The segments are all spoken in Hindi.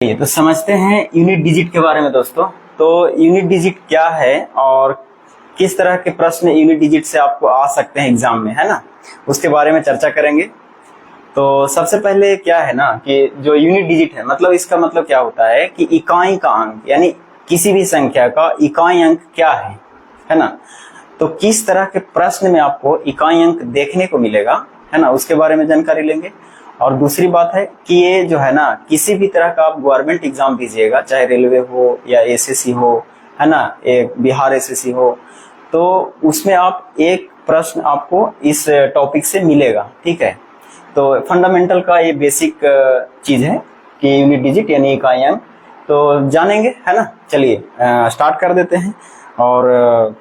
ये तो समझते हैं यूनिट डिजिट के बारे में दोस्तों। तो यूनिट डिजिट क्या है और किस तरह के प्रश्न यूनिट डिजिट से आपको आ सकते हैं एग्जाम में, है ना, उसके बारे में चर्चा करेंगे। तो सबसे पहले क्या है ना कि जो यूनिट डिजिट है मतलब इसका मतलब क्या होता है कि इकाई का अंक, यानी किसी भी संख्या का इकाई अंक क्या है ना। तो किस तरह के प्रश्न में आपको इकाई अंक देखने को मिलेगा, है ना, उसके बारे में जानकारी लेंगे। और दूसरी बात है कि ये जो है ना किसी भी तरह का आप गवर्नमेंट एग्जाम दीजिएगा, चाहे रेलवे हो या एसएससी हो, है ना, एक बिहार एसएससी हो, तो उसमें आप एक प्रश्न आपको इस टॉपिक से मिलेगा, ठीक है। तो फंडामेंटल का ये बेसिक चीज है कि यूनिट डिजिट यानी इकाई अंक, तो जानेंगे, है ना। चलिए स्टार्ट कर देते हैं और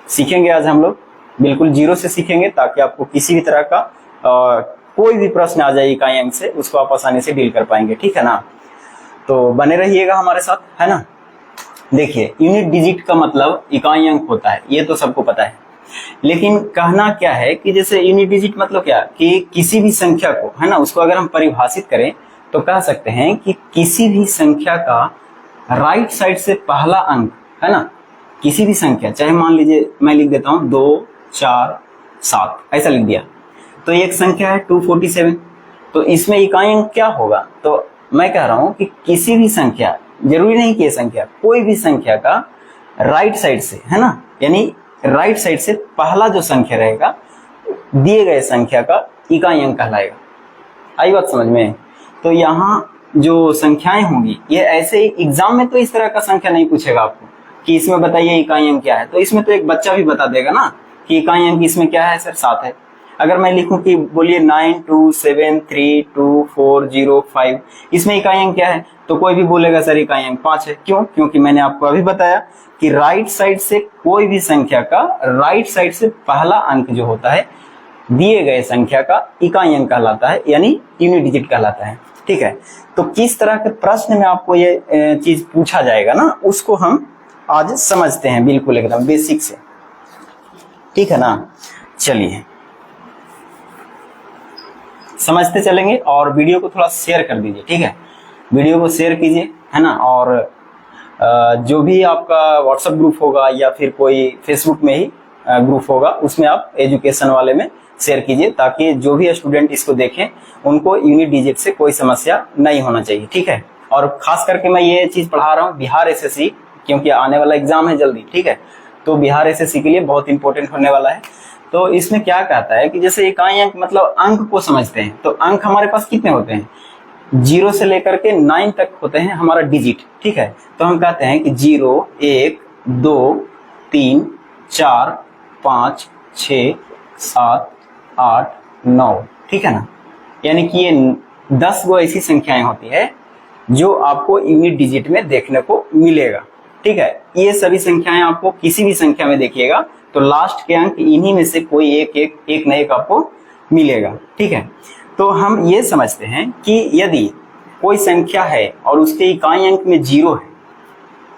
सीखेंगे आज हम लोग, बिल्कुल जीरो से सीखेंगे ताकि आपको किसी भी तरह का कोई भी प्रश्न आ जाए इकाई अंक से उसको आप आसानी से डील कर पाएंगे, ठीक है ना। तो बने रहिएगा हमारे साथ, है ना। देखिए यूनिट डिजिट का मतलब इकाई अंक होता है, ये तो सबको पता है, लेकिन कहना क्या है कि जैसे यूनिट डिजिट मतलब क्या कि किसी भी संख्या को, है ना, उसको अगर हम परिभाषित करें तो कह सकते हैं कि किसी भी संख्या का राइट साइड से पहला अंक, है ना, किसी भी संख्या, चाहे मान लीजिए मैं लिख देता हूं 2 4 7 ऐसा लिख दिया, तो एक संख्या है 247, तो इसमें इकाई अंक क्या होगा। तो मैं कह रहा हूं कि किसी भी संख्या, जरूरी नहीं कि ये संख्या, कोई भी संख्या का राइट साइड से, है ना, यानी राइट साइड से पहला जो संख्या रहेगा दिए गए संख्या का इकाई अंक कहलाएगा। आई बात समझ में। तो यहाँ जो संख्याएं होंगी ये ऐसे ही एग्जाम में तो इस तरह का संख्या नहीं पूछेगा आपको कि इसमें बताइए इकाई अंक क्या है, तो इसमें तो एक बच्चा भी बता देगा ना कि इकाई अंक इसमें क्या है, सर 7 है। अगर मैं लिखूं कि बोलिए 9 2 7 3 2 4 0 5, इसमें इकाई अंक क्या है, तो कोई भी बोलेगा सर इकाई अंक 5 है। क्यों? क्योंकि मैंने आपको अभी बताया कि राइट साइड से कोई भी संख्या का राइट साइड से पहला अंक जो होता है दिए गए संख्या का इकाई अंक कहलाता है, यानी यूनिट डिजिट कहलाता है, ठीक है। तो किस तरह के प्रश्न में आपको ये चीज पूछा जाएगा ना, उसको हम आज समझते हैं बिल्कुल एकदम बेसिक से, ठीक है ना। चलिए समझते चलेंगे और वीडियो को थोड़ा शेयर कर दीजिए, ठीक है, वीडियो को शेयर कीजिए, है ना। और जो भी आपका व्हाट्सएप ग्रुप होगा या फिर कोई फेसबुक में ही ग्रुप होगा उसमें आप एजुकेशन वाले में शेयर कीजिए, ताकि जो भी स्टूडेंट इसको देखें उनको यूनिट डिजिट से कोई समस्या नहीं होना चाहिए, ठीक है। और खास करके मैं ये चीज पढ़ा रहा हूँ बिहार एसएससी, क्योंकि आने वाला एग्जाम है जल्दी, ठीक है। तो बिहार एसएससी के लिए बहुत इंपॉर्टेंट होने वाला है। तो इसमें क्या कहता है कि जैसे इकाई अंक मतलब अंक को समझते हैं, तो अंक हमारे पास कितने होते हैं, 0 से लेकर के 9 तक होते हैं हमारा डिजिट, ठीक है। तो हम कहते हैं कि 0 1 2 3 4 5 6 7 8 9, ठीक है ना। यानी कि ये 10 गो ऐसी संख्याएं होती है जो आपको यूनिट डिजिट में देखने को मिलेगा, ठीक है। ये सभी संख्याएं आपको किसी भी संख्या में देखिएगा तो लास्ट के अंक इन्हीं में से कोई एक न एक आपको मिलेगा, ठीक है। तो हम ये समझते हैं कि यदि कोई संख्या है और उसके इकाई अंक में 0 है,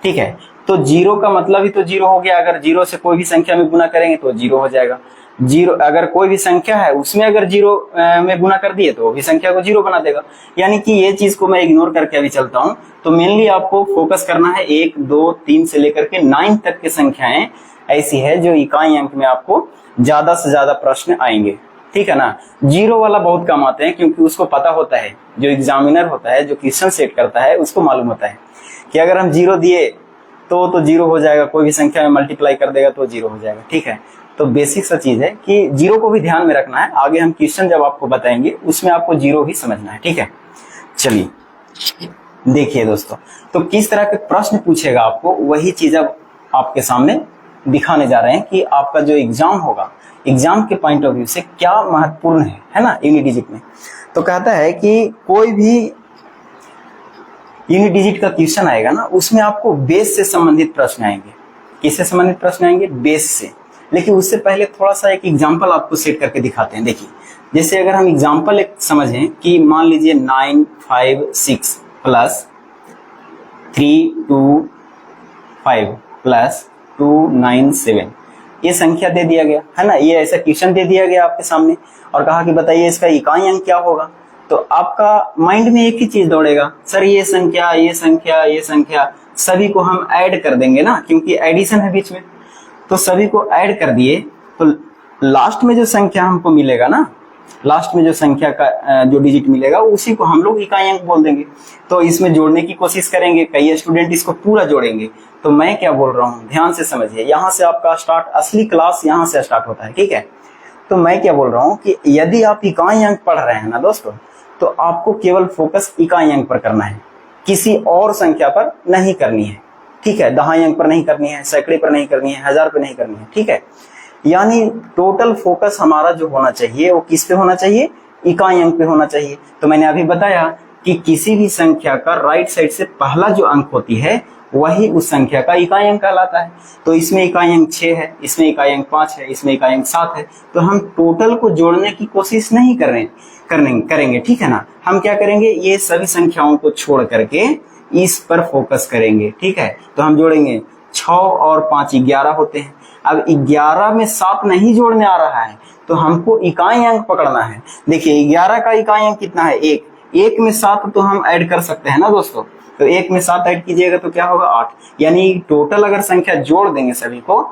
ठीक है, तो 0 का मतलब ही तो 0 हो गया। अगर 0 से कोई भी संख्या में गुना करेंगे तो 0 हो जाएगा। 0 अगर कोई भी संख्या है उसमें अगर 0 में गुना कर दिए तो वो भी संख्या को 0 बना देगा। यानी कि ये चीज को मैं इग्नोर करके अभी चलता हूं। तो मेनली आपको फोकस करना है 1 2 3 से लेकर के 9 तक की संख्याएं ऐसी है जो इकाई अंक में आपको ज्यादा से ज्यादा प्रश्न आएंगे, ठीक है ना। 0 वाला बहुत कम आते हैं, क्योंकि उसको पता होता है, जो एग्जामिनर होता है, जो क्वेश्चन सेट करता है, उसको मालूम होता है कि अगर हम 0 दिए तो 0 हो जाएगा, कोई भी संख्या में मल्टीप्लाई कर देगा तो 0 हो जाएगा, ठीक है। तो बेसिक सा चीज है कि 0 को भी ध्यान में रखना है। आगे हम क्वेश्चन जब आपको बताएंगे उसमें आपको 0 ही समझना है, ठीक है। चलिए देखिए दोस्तों, तो किस तरह के प्रश्न पूछेगा आपको, वही चीज अब आपके सामने दिखाने जा रहे हैं कि आपका जो एग्जाम होगा, एग्जाम के पॉइंट ऑफ व्यू से क्या महत्वपूर्ण है ना यूनिट डिजिट में। तो कहता है कि कोई भी यूनिट डिजिट का क्वेश्चन आएगा ना, उसमें आपको बेस से संबंधित प्रश्न आएंगे। किससे संबंधित प्रश्न आएंगे? बेस से। लेकिन उससे पहले थोड़ा सा एक एग्जाम्पल आपको सेट करके दिखाते हैं। देखिए जैसे अगर हम एग्जाम्पल एक समझें कि मान लीजिए 9 5 6 प्लस 3 2 5 प्लस 2 9 7, ये संख्या दे दिया गया है ना, ये ऐसा क्वेश्चन दे दिया गया आपके सामने और कहा कि बताइए इसका इकाई अंक क्या होगा। तो आपका माइंड में एक ही चीज दौड़ेगा, सर ये संख्या ये संख्या ये संख्या सभी को हम ऐड कर देंगे ना, क्योंकि एडिशन है बीच में, तो सभी को ऐड कर दिए तो लास्ट में जो संख्या हमको मिलेगा ना, लास्ट में जो संख्या का जो डिजिट मिलेगा उसी को हम लोग इकाई अंक बोल देंगे। तो इसमें जोड़ने की कोशिश करेंगे, कई स्टूडेंट इसको पूरा जोड़ेंगे। तो मैं क्या बोल रहा हूँ ध्यान से समझिए, यहाँ से आपका स्टार्ट, असली क्लास यहाँ से स्टार्ट होता है, ठीक है। तो मैं क्या बोल रहा हूँ कि यदि आप इकाई अंक पढ़ रहे हैं ना दोस्तों, तो आपको केवल फोकस इकाई अंक पर करना है, किसी और संख्या पर नहीं करनी है, ठीक है। दहाई अंक पर नहीं करनी है, सैकड़े पर नहीं करनी है, हजार पर नहीं करनी है, ठीक है। यानी टोटल फोकस हमारा जो होना चाहिए वो किस पे होना चाहिए, इकाई अंक पे होना चाहिए। तो मैंने अभी बताया कि किसी भी संख्या का राइट साइड से पहला जो अंक होती है वही उस संख्या का इकाई अंक कहलाता है। तो इसमें इकाई अंक 6 है, इसमें इकाई अंक 5 है, इसमें इकाई अंक 7 है। तो हम टोटल को जोड़ने की कोशिश नहीं करेंगे, ठीक है ना। हम क्या करेंगे, ये सभी संख्याओं को छोड़ करके इस पर फोकस करेंगे, ठीक है। तो हम जोड़ेंगे 6 और 5 11 होते हैं। अब 11 में 7 नहीं जोड़ने आ रहा है, तो हमको इकाई अंक पकड़ना है। देखिए 11 का इकाई अंक कितना है, 1, 1 में 7 तो हम ऐड कर सकते हैं ना दोस्तों। तो 1 में 7 ऐड कीजिएगा तो क्या होगा, 8। यानी टोटल अगर संख्या जोड़ देंगे सभी को,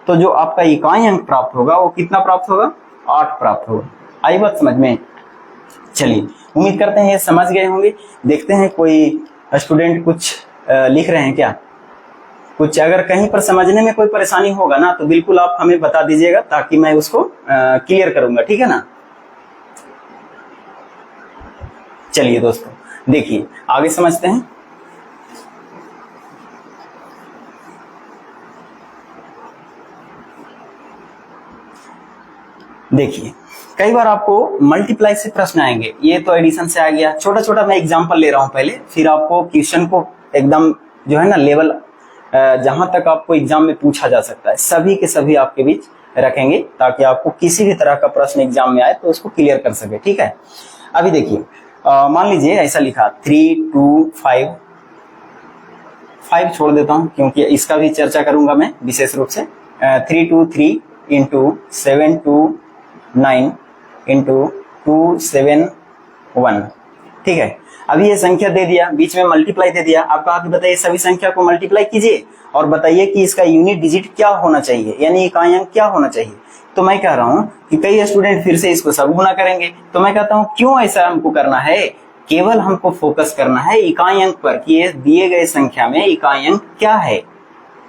तो जो आपका इकाई अंक प्राप्त होगा वो कितना प्राप्त होगा, 8 प्राप्त होगा। आई बात समझ में। चलिए उम्मीद करते हैं ये समझ गए होंगे। देखते हैं कोई स्टूडेंट कुछ लिख रहे हैं क्या, कुछ अगर कहीं पर समझने में कोई परेशानी होगा ना तो बिल्कुल आप हमें बता दीजिएगा, ताकि मैं उसको क्लियर करूंगा, ठीक है ना। चलिए दोस्तों देखिए आगे समझते हैं। देखिए कई बार आपको मल्टीप्लाई से प्रश्न आएंगे, ये तो एडिशन से आ गया। छोटा छोटा मैं एग्जांपल ले रहा हूं पहले, फिर आपको क्वेश्चन को एकदम जो है ना लेवल जहां तक आपको एग्जाम में पूछा जा सकता है सभी के सभी आपके बीच रखेंगे, ताकि आपको किसी भी तरह का प्रश्न एग्जाम में आए तो उसको क्लियर कर सके, ठीक है। अभी देखिए मान लीजिए ऐसा लिखा 3 2 5, 5 छोड़ देता हूं क्योंकि इसका भी चर्चा करूंगा मैं विशेष रूप से। 3 2 3 इंटू 7 2 9 इंटू 2 7 1, ठीक है। अभी ये संख्या दे दिया, बीच में मल्टीप्लाई दे दिया। आप कहा कि बताइए सभी संख्या को मल्टीप्लाई कीजिए और बताइए कि इसका यूनिट डिजिट क्या होना चाहिए, यानी इकाई अंक क्या होना चाहिए। तो मैं कह रहा हूं कि कई स्टूडेंट फिर से इसको सब गुना करेंगे, तो मैं कहता हूं क्यों ऐसा हमको करना है, केवल हमको फोकस करना है इकाई अंक पर कि ये दिए गए संख्या में इकाई अंक क्या है,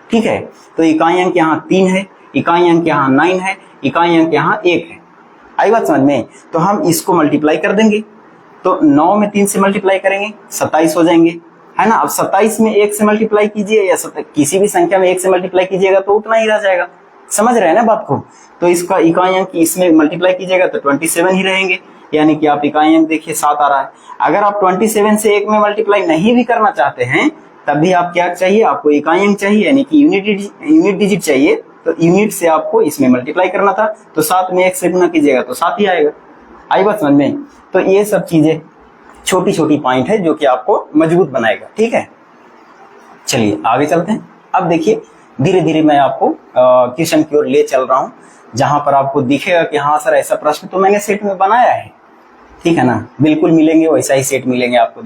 ठीक है। तो इकाई अंक यहाँ 3 है, इकाई अंक यहाँ 9 है, इकाई अंक यहाँ 1 है। आई बात समझ में। तो हम इसको मल्टीप्लाई कर देंगे, तो 9 में 3 से मल्टीप्लाई करेंगे 27 हो जाएंगे, है ना। अब 27 में 1 से मल्टीप्लाई कीजिए या किसी भी संख्या में 1 से मल्टीप्लाई कीजिएगा तो उतना ही रह जाएगा, समझ रहे हैं ना बात को। तो इसका इकाई अंक इसमें मल्टीप्लाई कीजिएगा तो 27 ही रहेंगे, यानी कि आप इकाई अंक देखिए 7 आ रहा है। अगर आप 27 से 1 में मल्टीप्लाई नहीं भी करना चाहते हैं तब भी आप क्या चाहिए, आपको इकाई अंक चाहिए, यानी कि यूनिट डिजिट चाहिए। तो यूनिट से आपको इसमें मल्टीप्लाई करना था, तो 7 में 1 से गुना कीजिएगा तो 7 ही आएगा। आई बात समझ में। तो ये सब चीजें छोटी छोटी पॉइंट है जो कि आपको मजबूत बनाएगा, ठीक है। चलिए आगे चलते हैं। अब देखिए धीरे धीरे मैं आपको क्वेश्चन की ओर ले चल रहा हूं, जहां पर आपको दिखेगा कि हाँ सर ऐसा प्रश्न तो मैंने सेट में बनाया है, ठीक है ना। बिल्कुल मिलेंगे, वैसा ही सेट मिलेंगे आपको।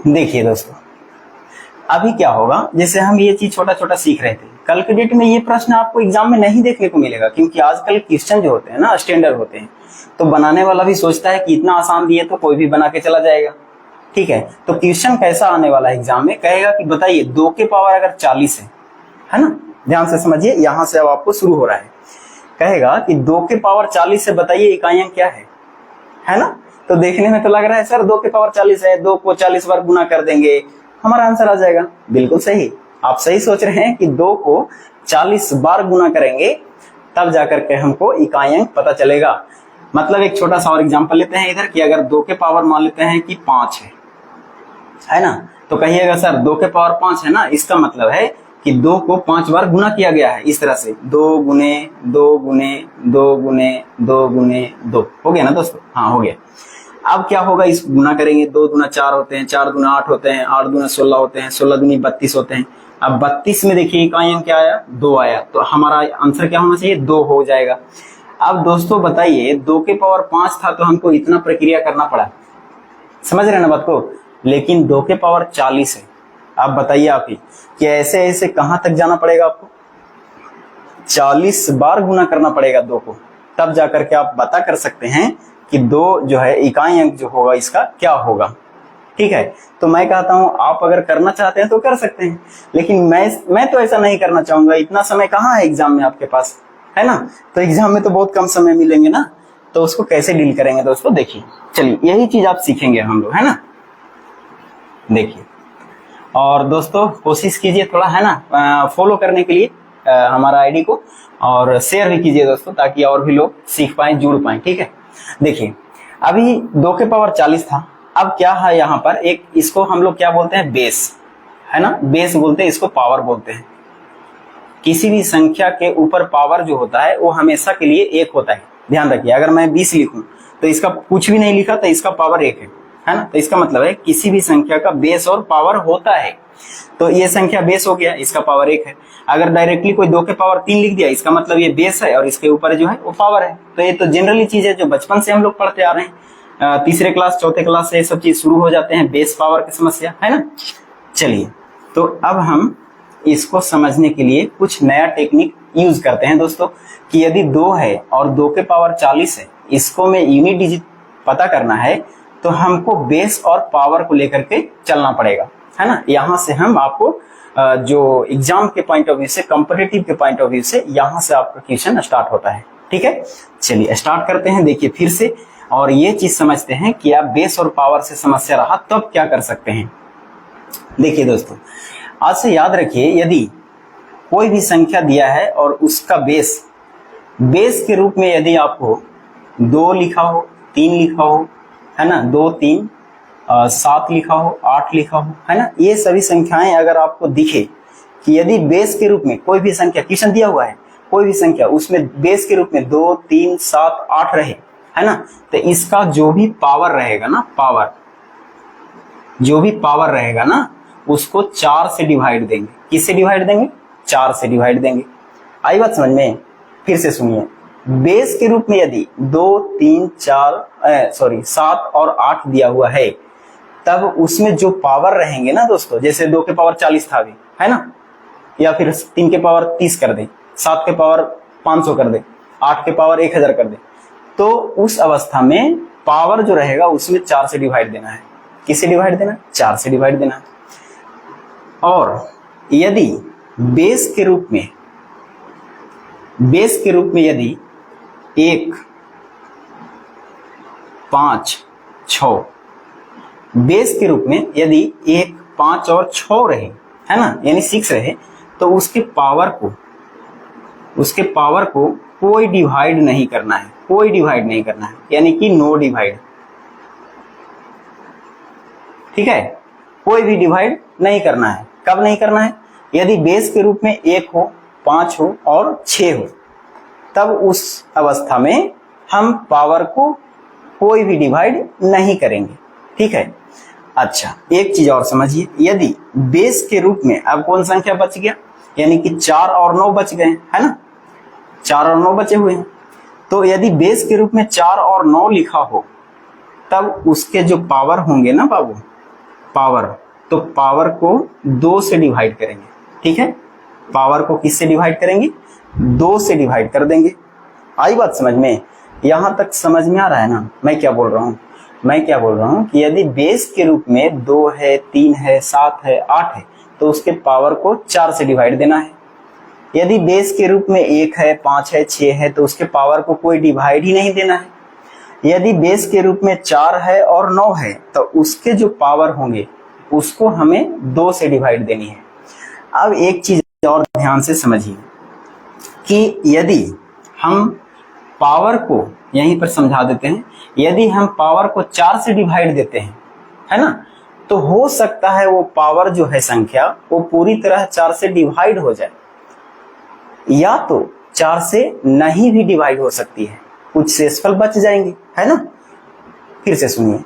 देखिए दोस्तों अभी क्या होगा, जैसे हम ये चीज छोटा छोटा सीख रहे थे, कल के डेट में ये प्रश्न आपको एग्जाम में नहीं देखने को मिलेगा, क्योंकि आजकल क्वेश्चन जो होते हैं ना स्टैंडर्ड होते हैं, तो बनाने वाला भी सोचता है कि इतना आसान दिए तो कोई भी बना के चला जाएगा, ठीक है। तो क्वेश्चन कैसा आने वाला है एग्जाम में, कहेगा कि बताइए 2 के पावर अगर 40 है ना, ध्यान से समझिए, यहां से अब आपको शुरू हो रहा है। कहेगा कि 2 के पावर 40 से बताइए इकाई अंक क्या है ना। तो देखने में तो लग रहा है सर 2 के पावर 40 है, 2 को 40 बार गुना कर देंगे हमारा आंसर आ जाएगा। बिल्कुल सही, आप सही सोच रहे हैं कि 2 को 40 बार गुना करेंगे तब जाकर के हमको इकाई अंक पता चलेगा। मतलब एक छोटा सा और एग्जांपल लेते हैं इधर कि अगर 2 के पावर मान लेते हैं कि 5 है ना, तो कहिएगा सर 2 के पावर 5 है ना, इसका मतलब है कि 2 को 5 बार गुना किया गया है, इस तरह से 2 गुने 2 गुने 2 गुने 2 गुने 2 हो गया ना दोस्तों। हाँ हो गया। अब क्या होगा, इस गुना करेंगे, 2 दूना 4 होते हैं, 4 दूना 8 होते हैं, 8 दूना 16 होते हैं, 16 दूनी 32 होते हैं। अब 32 में देखिए इकाई अंक क्या आया, 2 आया, तो हमारा आंसर क्या होना चाहिए, 2 हो जाएगा। अब दोस्तों बताइए 2 के पावर 5 था तो हमको इतना प्रक्रिया करना पड़ा, समझ रहे हैं ना बात को, लेकिन 2 के पावर 40 है। आप बताइए आप ही कि ऐसे ऐसे कहां तक जाना पड़ेगा आपको, 40 बार गुना करना पड़ेगा 2 को, तब जाकर के आप बता कर सकते हैं कि 2 जो है इकाई अंक जो होगा इसका क्या होगा। ठीक है, तो मैं कहता हूं आप अगर करना चाहते हैं तो कर सकते हैं, लेकिन मैं तो ऐसा नहीं करना चाहूंगा। इतना समय कहाँ है एग्जाम में आपके पास, है ना, तो एग्जाम में तो बहुत कम समय मिलेंगे ना, तो उसको कैसे डील करेंगे दोस्तों, देखिए चलिए यही चीज आप सीखेंगे हम लोग, है ना। देखिए और दोस्तों कोशिश कीजिए थोड़ा, है ना, फॉलो करने के लिए हमारा आईडी को, और शेयर भी कीजिए दोस्तों, ताकि और भी लोग सीख पाए, जुड़ पाए। ठीक है, देखिए अभी 2 के पावर 40 था, अब क्या है यहाँ पर एक, इसको हम लोग क्या बोलते हैं, बेस, है ना, बेस बोलते हैं इसको, पावर बोलते हैं। किसी भी संख्या के ऊपर पावर जो होता है वो हमेशा के लिए 1 होता है। ध्यान रखिए, अगर मैं 20 लिखूं तो इसका कुछ भी नहीं लिखा तो इसका पावर 1 है ना, तो इसका मतलब है किसी भी संख्या का बेस और पावर होता है। तो ये संख्या बेस हो गया, इसका पावर 1 है। अगर डायरेक्टली कोई 2 के पावर 3 लिख दिया, इसका मतलब ये बेस है और इसके ऊपर जो है वो पावर है। तो ये तो जनरली चीज है जो बचपन से हम लोग पढ़ते आ रहे हैं, तीसरे क्लास चौथे क्लास से ये सब चीज शुरू हो जाते हैं, बेस पावर की समस्या, है ना। चलिए तो अब हम इसको समझने के लिए कुछ नया टेक्निक यूज करते हैं दोस्तों, कि यदि 2 है और 2 के पावर 40 है, इसको में यूनिट डिजिट पता करना है तो हमको बेस और पावर को लेकर के चलना पड़ेगा, है ना। यहाँ से हम आपको जो एग्जाम के पॉइंट ऑफ व्यू से, कॉम्पिटिटिव के पॉइंट ऑफ व्यू से, यहाँ से आपका क्वेश्चन स्टार्ट होता है। ठीक है, चलिए स्टार्ट करते हैं। देखिए फिर से, और ये चीज समझते हैं कि आप बेस और पावर से समस्या रहा तब क्या कर सकते हैं। देखिए दोस्तों, आज से याद रखिए, यदि कोई भी संख्या दिया है और उसका बेस के रूप में यदि आपको 2 लिखा हो, 3 लिखा हो, है ना, 2 3 7 लिखा हो, 8 लिखा हो, है ना, ये सभी संख्याएं अगर आपको दिखे कि यदि बेस के रूप में कोई भी संख्या, क्वेश्चन दिया हुआ है कोई भी संख्या, उसमें बेस के रूप में 2 3 7 8 रहे, है ना, तो इसका जो भी पावर रहेगा ना, जो भी पावर रहेगा ना, उसको 4 से डिवाइड देंगे। किससे डिवाइड देंगे, 4 से डिवाइड देंगे। आई बात समझ में, फिर से सुनिए, बेस के रूप में यदि 2 3 7 और 8 दिया हुआ है, तब उसमें जो पावर रहेंगे ना दोस्तों, जैसे 2 के पावर 40 था अभी, है ना, या फिर 3 के पावर 30 कर दे, 7 के पावर 500 कर दे, 8 के पावर 1000 कर दे, तो उस अवस्था में पावर जो रहेगा उसमें 4 से डिवाइड देना है। किससे डिवाइड देना है, 4 से डिवाइड देना है। और यदि बेस के रूप में यदि 1 5 6, बेस के रूप में यदि 1 5 और 6 रहे, है ना, यानी 6 रहे, तो उसके पावर को कोई डिवाइड नहीं करना है, यानी कि नो डिवाइड। ठीक है, कोई भी डिवाइड नहीं करना है। कब नहीं करना है, यदि बेस के रूप में 1 हो, 5 हो और 6 हो, तब उस अवस्था में हम पावर को कोई भी डिवाइड नहीं करेंगे। ठीक है, अच्छा एक चीज और समझिए, यदि बेस के रूप में अब कौन संख्या बच गया, यानी कि 4 और 9 बच गए, है ना, 4 और 9 बचे हुए हैं। तो यदि बेस के रूप में 4 और 9 लिखा हो, तब उसके जो पावर होंगे ना बाबू, तो पावर को 2 से डिवाइड करेंगे। ठीक है, पावर को किससे डिवाइड करेंगे, 2 से डिवाइड कर देंगे। आई बात समझ में, यहां तक समझ में आ रहा है ना मैं क्या बोल रहा हूं कि यदि बेस के रूप में 2 है, 3 है, 7 है, 8 है, तो उसके पावर को 4 से डिवाइड देना है। यदि बेस के रूप में 1 है, 5 है, 6 है, तो उसके पावर को कोई डिवाइड ही नहीं देना है। यदि बेस के रूप में 4 है और 9 है, तो उसके जो पावर होंगे उसको हमें 2 से डिवाइड देनी है। अब एक चीज और ध्यान से समझिए कि यदि हम पावर को यहीं पर समझा देते हैं, यदि हम पावर को 4 से डिवाइड देते हैं, है ना, तो हो सकता है वो पावर जो है संख्या वो पूरी तरह 4 से डिवाइड हो जाए, या तो 4 से नहीं भी डिवाइड हो सकती है, कुछ शेषफल बच जाएंगे, है ना। फिर से सुनिए,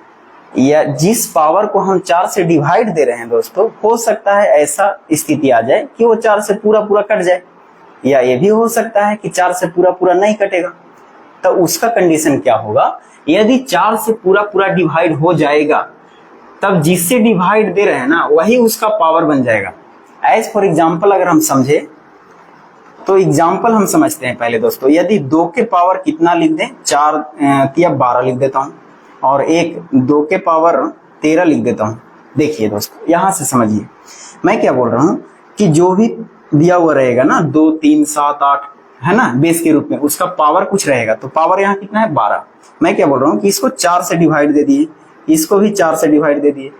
या जिस पावर को हम 4 से डिवाइड दे रहे हैं दोस्तों, हो सकता है ऐसा स्थिति आ जाए कि वो 4 से पूरा कट जाए, या ये भी हो सकता है कि 4 से पूरा नहीं कटेगा। तो उसका कंडीशन क्या होगा, यदि 4 से पूरा पूरा डिवाइड हो जाएगा तब जिससे डिवाइड दे रहे हैं ना वही उसका पावर बन जाएगा। एज फॉर एग्जाम्पल अगर हम समझे तो एग्जाम्पल हम समझते हैं पहले दोस्तों। यदि 2 के पावर कितना लिख दें, 4 या 12 लिख देता हूं, और एक 2 के पावर 13 लिख देता हूं। देखिए दोस्तों यहां से समझिए मैं क्या बोल रहा हूं कि जो भी दिया हुआ रहेगा ना 2 3 7 8 है ना बेस के रूप में, उसका पावर कुछ रहेगा, तो पावर यहाँ कितना है 12। मैं क्या बोल रहा हूँ कि इसको 4 से डिवाइड दे दिए, इसको भी 4 से डिवाइड दे दिए।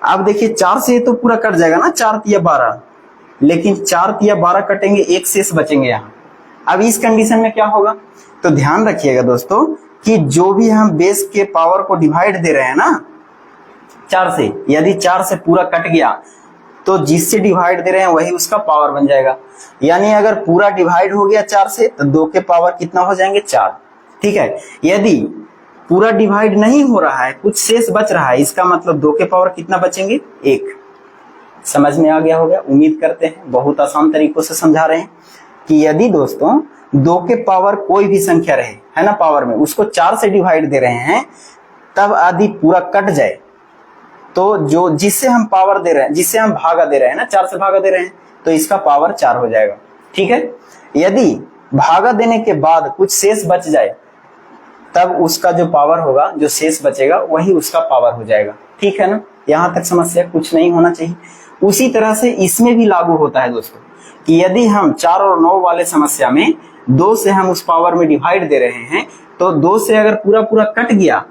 अब देखिए 4 से तो पूरा कट जाएगा ना, 4 तिया 12, लेकिन 4 तिया 12 कटेंगे, एक शेष बचेंगे यहाँ। अब इस कंडीशन में क्या होगा, तो ध्यान रखिएगा दोस्तों कि जो भी हम बेस के पावर को डिवाइड दे रहे हैं ना 4 से, यदि 4 से पूरा कट गया तो जिससे डिवाइड दे रहे हैं वही उसका पावर बन जाएगा। यानी अगर पूरा डिवाइड हो गया 4 से तो 2 के पावर कितना हो जाएंगे 4, ठीक है। यदि पूरा डिवाइड नहीं हो रहा है, कुछ शेष बच रहा है, इसका मतलब 2 के पावर कितना बचेंगे 1। समझ में आ गया होगा, उम्मीद करते हैं। बहुत आसान तरीकों से समझा रहे हैं कि यदि दोस्तों 2 के पावर कोई भी संख्या रहे है ना पावर में, उसको 4 से डिवाइड दे रहे हैं, तब यदि पूरा कट जाए तो जो जिससे हम पावर दे रहे हैं, जिससे हम भागा दे रहे हैं ना, 4 से भागा दे रहे हैं, तो इसका पावर 4 हो जाएगा, ठीक है। यदि भागा देने के बाद कुछ शेष बच जाए तब उसका जो पावर होगा, जो शेष बचेगा वही उसका पावर हो जाएगा, ठीक है ना। यहां तक समस्या कुछ नहीं होना चाहिए। उसी तरह से इसमें भी लागू होता है दोस्तों कि यदि हम 4 और 9 वाले समस्या में 2 से हम उस पावर में डिवाइड दे रहे हैं, तो 2 से अगर पूरा पूरा कट गया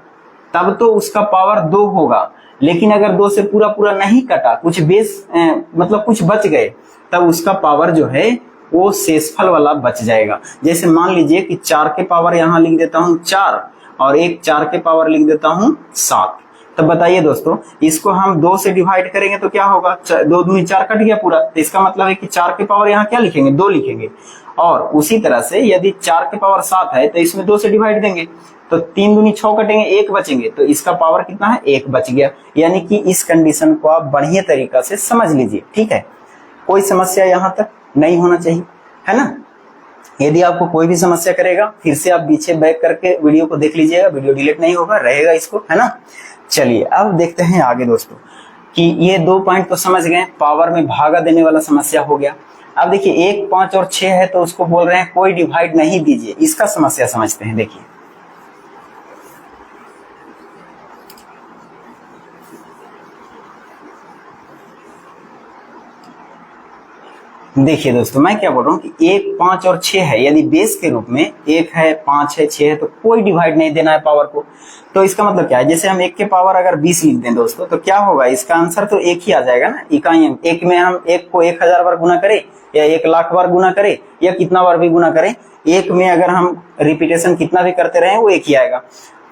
तब तो उसका पावर 2 होगा, लेकिन अगर 2 से पूरा पूरा नहीं कटा, कुछ बेस मतलब कुछ बच गए, तब उसका पावर जो है वो शेषफल वाला बच जाएगा। जैसे मान लीजिए कि 4 के पावर यहाँ लिख देता हूँ 4 और एक 4 के पावर लिख देता हूँ 7। तो बताइए दोस्तों इसको हम 2 से डिवाइड करेंगे तो क्या होगा, 2 दूनी 4 कट गया पूरा, तो इसका मतलब है कि 4 के पावर यहाँ क्या लिखेंगे 2 लिखेंगे। और उसी तरह से यदि 4 के पावर 7 है तो इसमें 2 से डिवाइड देंगे तो 3 दूनी 6 कटेंगे, 1 बचेंगे, तो इसका पावर कितना है 1 बच गया। यानी कि इस कंडीशन को आप बढ़िया तरीका से समझ लीजिए, ठीक है। कोई समस्या यहाँ तक नहीं होना चाहिए, है ना। यदि आपको कोई भी समस्या करेगा फिर से आप पीछे बैक करके वीडियो को देख लीजिएगा, वीडियो डिलीट नहीं होगा, रहेगा इसको, है ना। चलिए अब देखते हैं आगे दोस्तों कि ये 2 पॉइंट तो समझ गए, पावर में भागा देने वाला समस्या हो गया। अब देखिए 1 5 और 6 है तो उसको बोल रहे हैं कोई डिवाइड नहीं दीजिए, इसका समस्या समझते हैं। देखिए देखिए दोस्तों मैं क्या बोल रहा हूँ कि 1 5 और 6 है, यदि बेस के रूप में 1 है 5 है 6 है तो कोई डिवाइड नहीं देना है पावर को। तो इसका मतलब क्या है, जैसे हम 1 के पावर अगर 20 लिख दें दोस्तों तो क्या होगा, इसका आंसर तो 1 ही आ जाएगा ना। इकाई अंक 1 में हम 1 को 1000 बार गुना करें या 1 लाख बार गुना करें या कितना बार भी गुना करें, 1 में अगर हम रिपीटेशन कितना भी करते रहे वो 1 ही आएगा।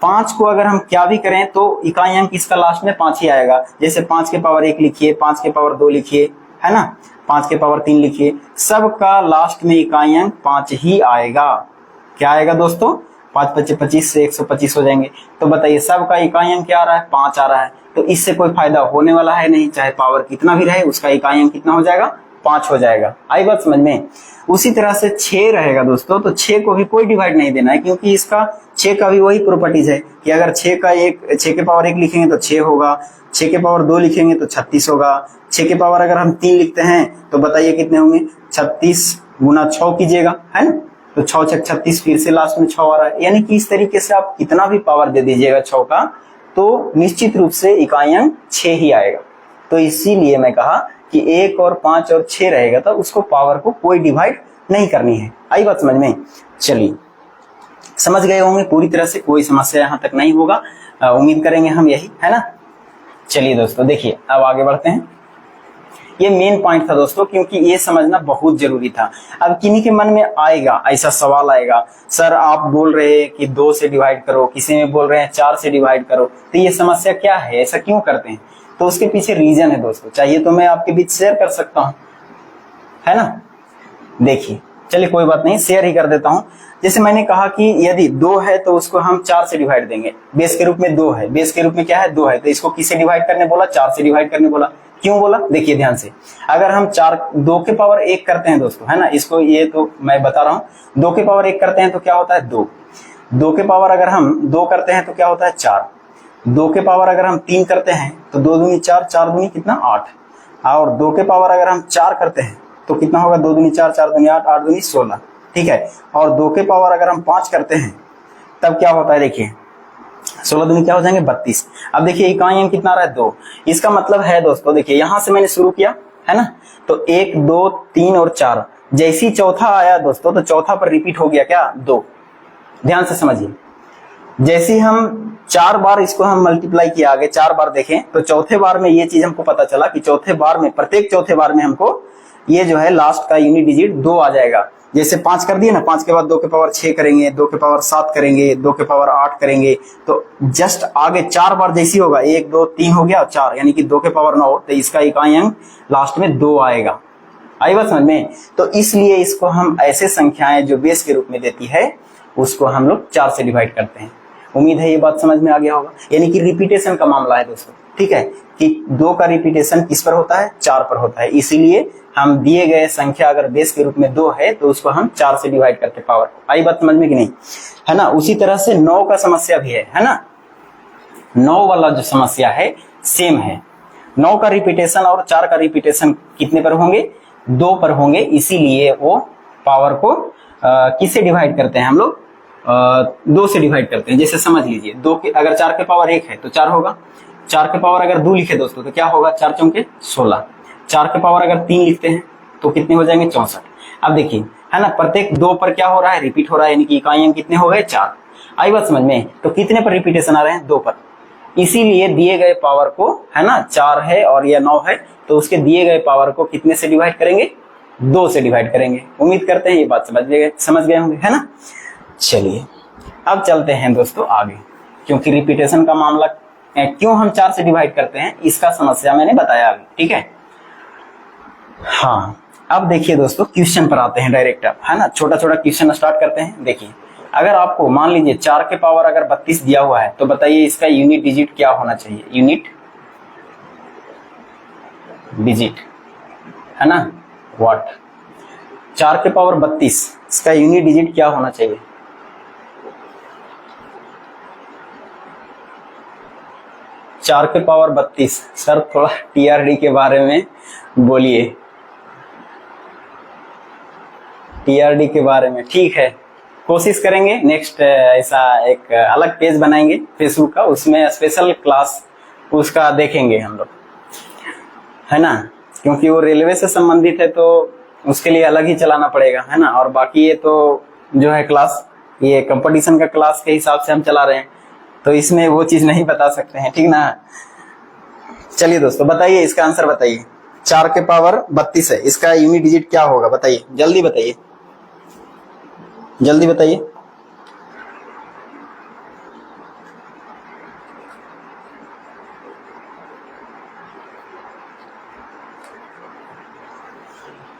5 को अगर हम क्या भी करें तो इकाई अंक इसका लास्ट में 5 ही आएगा। जैसे 5 के पावर 1 लिखिए, 5 के पावर 2 लिखिए, है ना, 5 के पावर 3 लिखिए, सबका लास्ट में इकाई अंक 5 ही आएगा। क्या आएगा दोस्तों, 5 5 25 से 125 हो जाएंगे। तो बताइए सबका इकाई अंक क्या आ रहा है 5 आ रहा है, तो इससे कोई फायदा होने वाला है नहीं, चाहे पावर कितना भी रहे उसका इकाई अंक कितना हो जाएगा 5 हो जाएगा। आई बात समझ में। उसी तरह से 6 रहेगा दोस्तों, तो 6 को भी कोई डिवाइड नहीं देना है, क्योंकि इसका 6 का भी वही प्रॉपर्टीज है कि अगर 6 के पावर 1 लिखेंगे तो 6 होगा, 6 के पावर 2 लिखेंगे तो 36 होगा, 6 के पावर अगर हम 3 लिखते हैं तो बताइए कितने होंगे, 36 गुना 6 कीजिएगा, है ना, तो 6 6 36, फिर से लास्ट में 6 आ रहा है। यानी कि इस तरीके से आप कितना भी पावर दे दीजिएगा 6 का तो निश्चित रूप से इकाई अंक 6 ही आएगा। तो इसीलिए मैं कहा कि 1 और 5 और 6 रहेगा तो उसको पावर को कोई डिवाइड नहीं करनी है। आई बात समझ में। चलिए समझ गए होंगे पूरी तरह से, कोई समस्या यहाँ तक नहीं होगा, उम्मीद करेंगे हम यही, है ना। चलिए दोस्तों देखिए अब आगे बढ़ते हैं। ये मेन पॉइंट था दोस्तों, क्योंकि ये समझना बहुत जरूरी था। अब किन्हीं के मन में आएगा ऐसा सवाल आएगा, सर आप बोल रहे हैं कि 2 से डिवाइड करो, किसी में बोल रहे हैं 4 से डिवाइड करो, तो ये समस्या क्या है, ऐसा क्यों करते हैं। तो उसके पीछे रीजन है दोस्तों, चाहिए तो मैं आपके बीच शेयर कर सकता हूं, है ना। देखिए चलिए कोई बात नहीं, शेयर ही कर देता हूं। जैसे मैंने कहा कि यदि 2 है तो उसको हम 4 से डिवाइड देंगे, बेस के रूप में 2 है, बेस के रूप में क्या है 2 है, तो इसको किससे डिवाइड करने बोला, 4 से डिवाइड करने बोला। क्यों बोला, देखिए ध्यान से, अगर हम 2 के पावर 1 करते हैं दोस्तों, है ना, इसको ये तो मैं बता रहा हूं, 2 के पावर 1 करते हैं तो क्या होता है 2, 2 के पावर अगर हम 2 करते हैं तो क्या होता है 4, 2 के पावर अगर हम 3 करते हैं तो 2 दूनी 4, 4 दूनी कितना 8, और 2 के पावर अगर हम 4 करते हैं तो कितना होगा 2 दूनी 4, 4 दूनी 8, 8 दूनी 16, ठीक है। और 2 के पावर अगर हम 5 करते हैं तब क्या होता है, देखिए 16 दूनी क्या हो जाएंगे 32। अब देखिए इकाई अंक कितना रहा है 2, इसका मतलब है दोस्तों देखिए यहां से मैंने शुरू किया है ना, तो 1 2 3 और 4, जैसी चौथा आया दोस्तों तो चौथा पर रिपीट हो गया क्या 2। ध्यान से समझिए, जैसे हम 4 बार इसको हम मल्टीप्लाई किया आगे 4 बार देखें तो चौथे बार में ये चीज हमको पता चला कि चौथे बार में, प्रत्येक चौथे बार में हमको ये जो है लास्ट का यूनिट डिजिट 2 आ जाएगा। जैसे 5 कर दिए ना, 5 के बाद 2 के पावर 6 करेंगे, 2 के पावर 7 करेंगे, 2 के पावर 8 करेंगे, तो जस्ट आगे 4 बार जैसी होगा 1 2 3 हो गया 4, यानी कि 2 के पावर 9, तो इसका इकाई अंक लास्ट में 2 आएगा। आई बात समझ में? तो इसलिए इसको हम ऐसे संख्याएं जो बेस के रूप में देती है उसको हम लोग 4 से डिवाइड करते हैं। उम्मीद है ये बात समझ में आ गया होगा। यानी कि रिपीटेशन का मामला है दोस्तों, ठीक है, कि 2 का रिपीटेशन किस पर होता है 4 पर होता है। इसीलिए हम दिए गए संख्या अगर बेस के रूप में 2 है तो उसको हम 4 से डिवाइड करते पावर। आई बात समझ में कि नहीं, है ना। उसी तरह से 9 का समस्या भी है ना। 9 वाला जो समस्या है सेम है। 9 का रिपीटेशन और 4 का रिपीटेशन कितने पर होंगे 2 पर होंगे, इसीलिए वो पावर को किससे डिवाइड करते हैं हम लोग 2 से डिवाइड करते हैं। जैसे समझ लीजिए 2 के अगर 4 के पावर 1 है तो 4 होगा, 4 के पावर अगर 2 लिखे दोस्तों तो क्या होगा 4 चौके 16, 4 के पावर अगर 3 लिखते हैं तो कितने हो जाएंगे 64। अब देखिए है ना, प्रत्येक 2 पर क्या हो रहा है रिपीट हो रहा है, यानी कि इकाई अंक कितने हो गए 4। आई बात समझ में? तो कितने पर रिपीटेशन आ रहे हैं 2 पर, इसीलिए दिए गए पावर को है ना 4 है और यह 9 है तो उसके दिए गए पावर को कितने से डिवाइड करेंगे 2 से डिवाइड करेंगे। उम्मीद करते हैं ये बात समझ गए होंगे, है ना। चलिए अब चलते हैं दोस्तों आगे, क्योंकि रिपीटेशन का मामला क्यों हम 4 से डिवाइड करते हैं इसका समस्या मैंने बताया अभी, ठीक है। हाँ अब देखिए दोस्तों क्वेश्चन पर आते हैं डायरेक्ट, अब है ना छोटा छोटा क्वेश्चन स्टार्ट करते हैं। देखिए अगर आपको मान लीजिए 4 के पावर अगर 32 दिया हुआ है तो बताइए इसका यूनिट डिजिट क्या होना चाहिए, यूनिट डिजिट है ना व्हाट। 4 के पावर 32 इसका यूनिट डिजिट क्या होना चाहिए, चार के पावर 32। सर थोड़ा टीआरडी के बारे में बोलिए, टीआरडी के बारे में, ठीक है कोशिश करेंगे। नेक्स्ट ऐसा एक अलग पेज बनाएंगे फेसबुक का, उसमें स्पेशल क्लास उसका देखेंगे हम लोग, है ना, क्योंकि वो रेलवे से संबंधित है तो उसके लिए अलग ही चलाना पड़ेगा, है ना। और बाकी ये तो जो है क्लास ये कंपटीशन का क्लास के हिसाब से हम चला रहे हैं तो इसमें वो चीज नहीं बता सकते हैं, ठीक ना। चलिए दोस्तों बताइए इसका आंसर बताइए। 4 के पावर 32 है, इसका यूनिट डिजिट क्या होगा बताइए, जल्दी बताइए, जल्दी बताइए।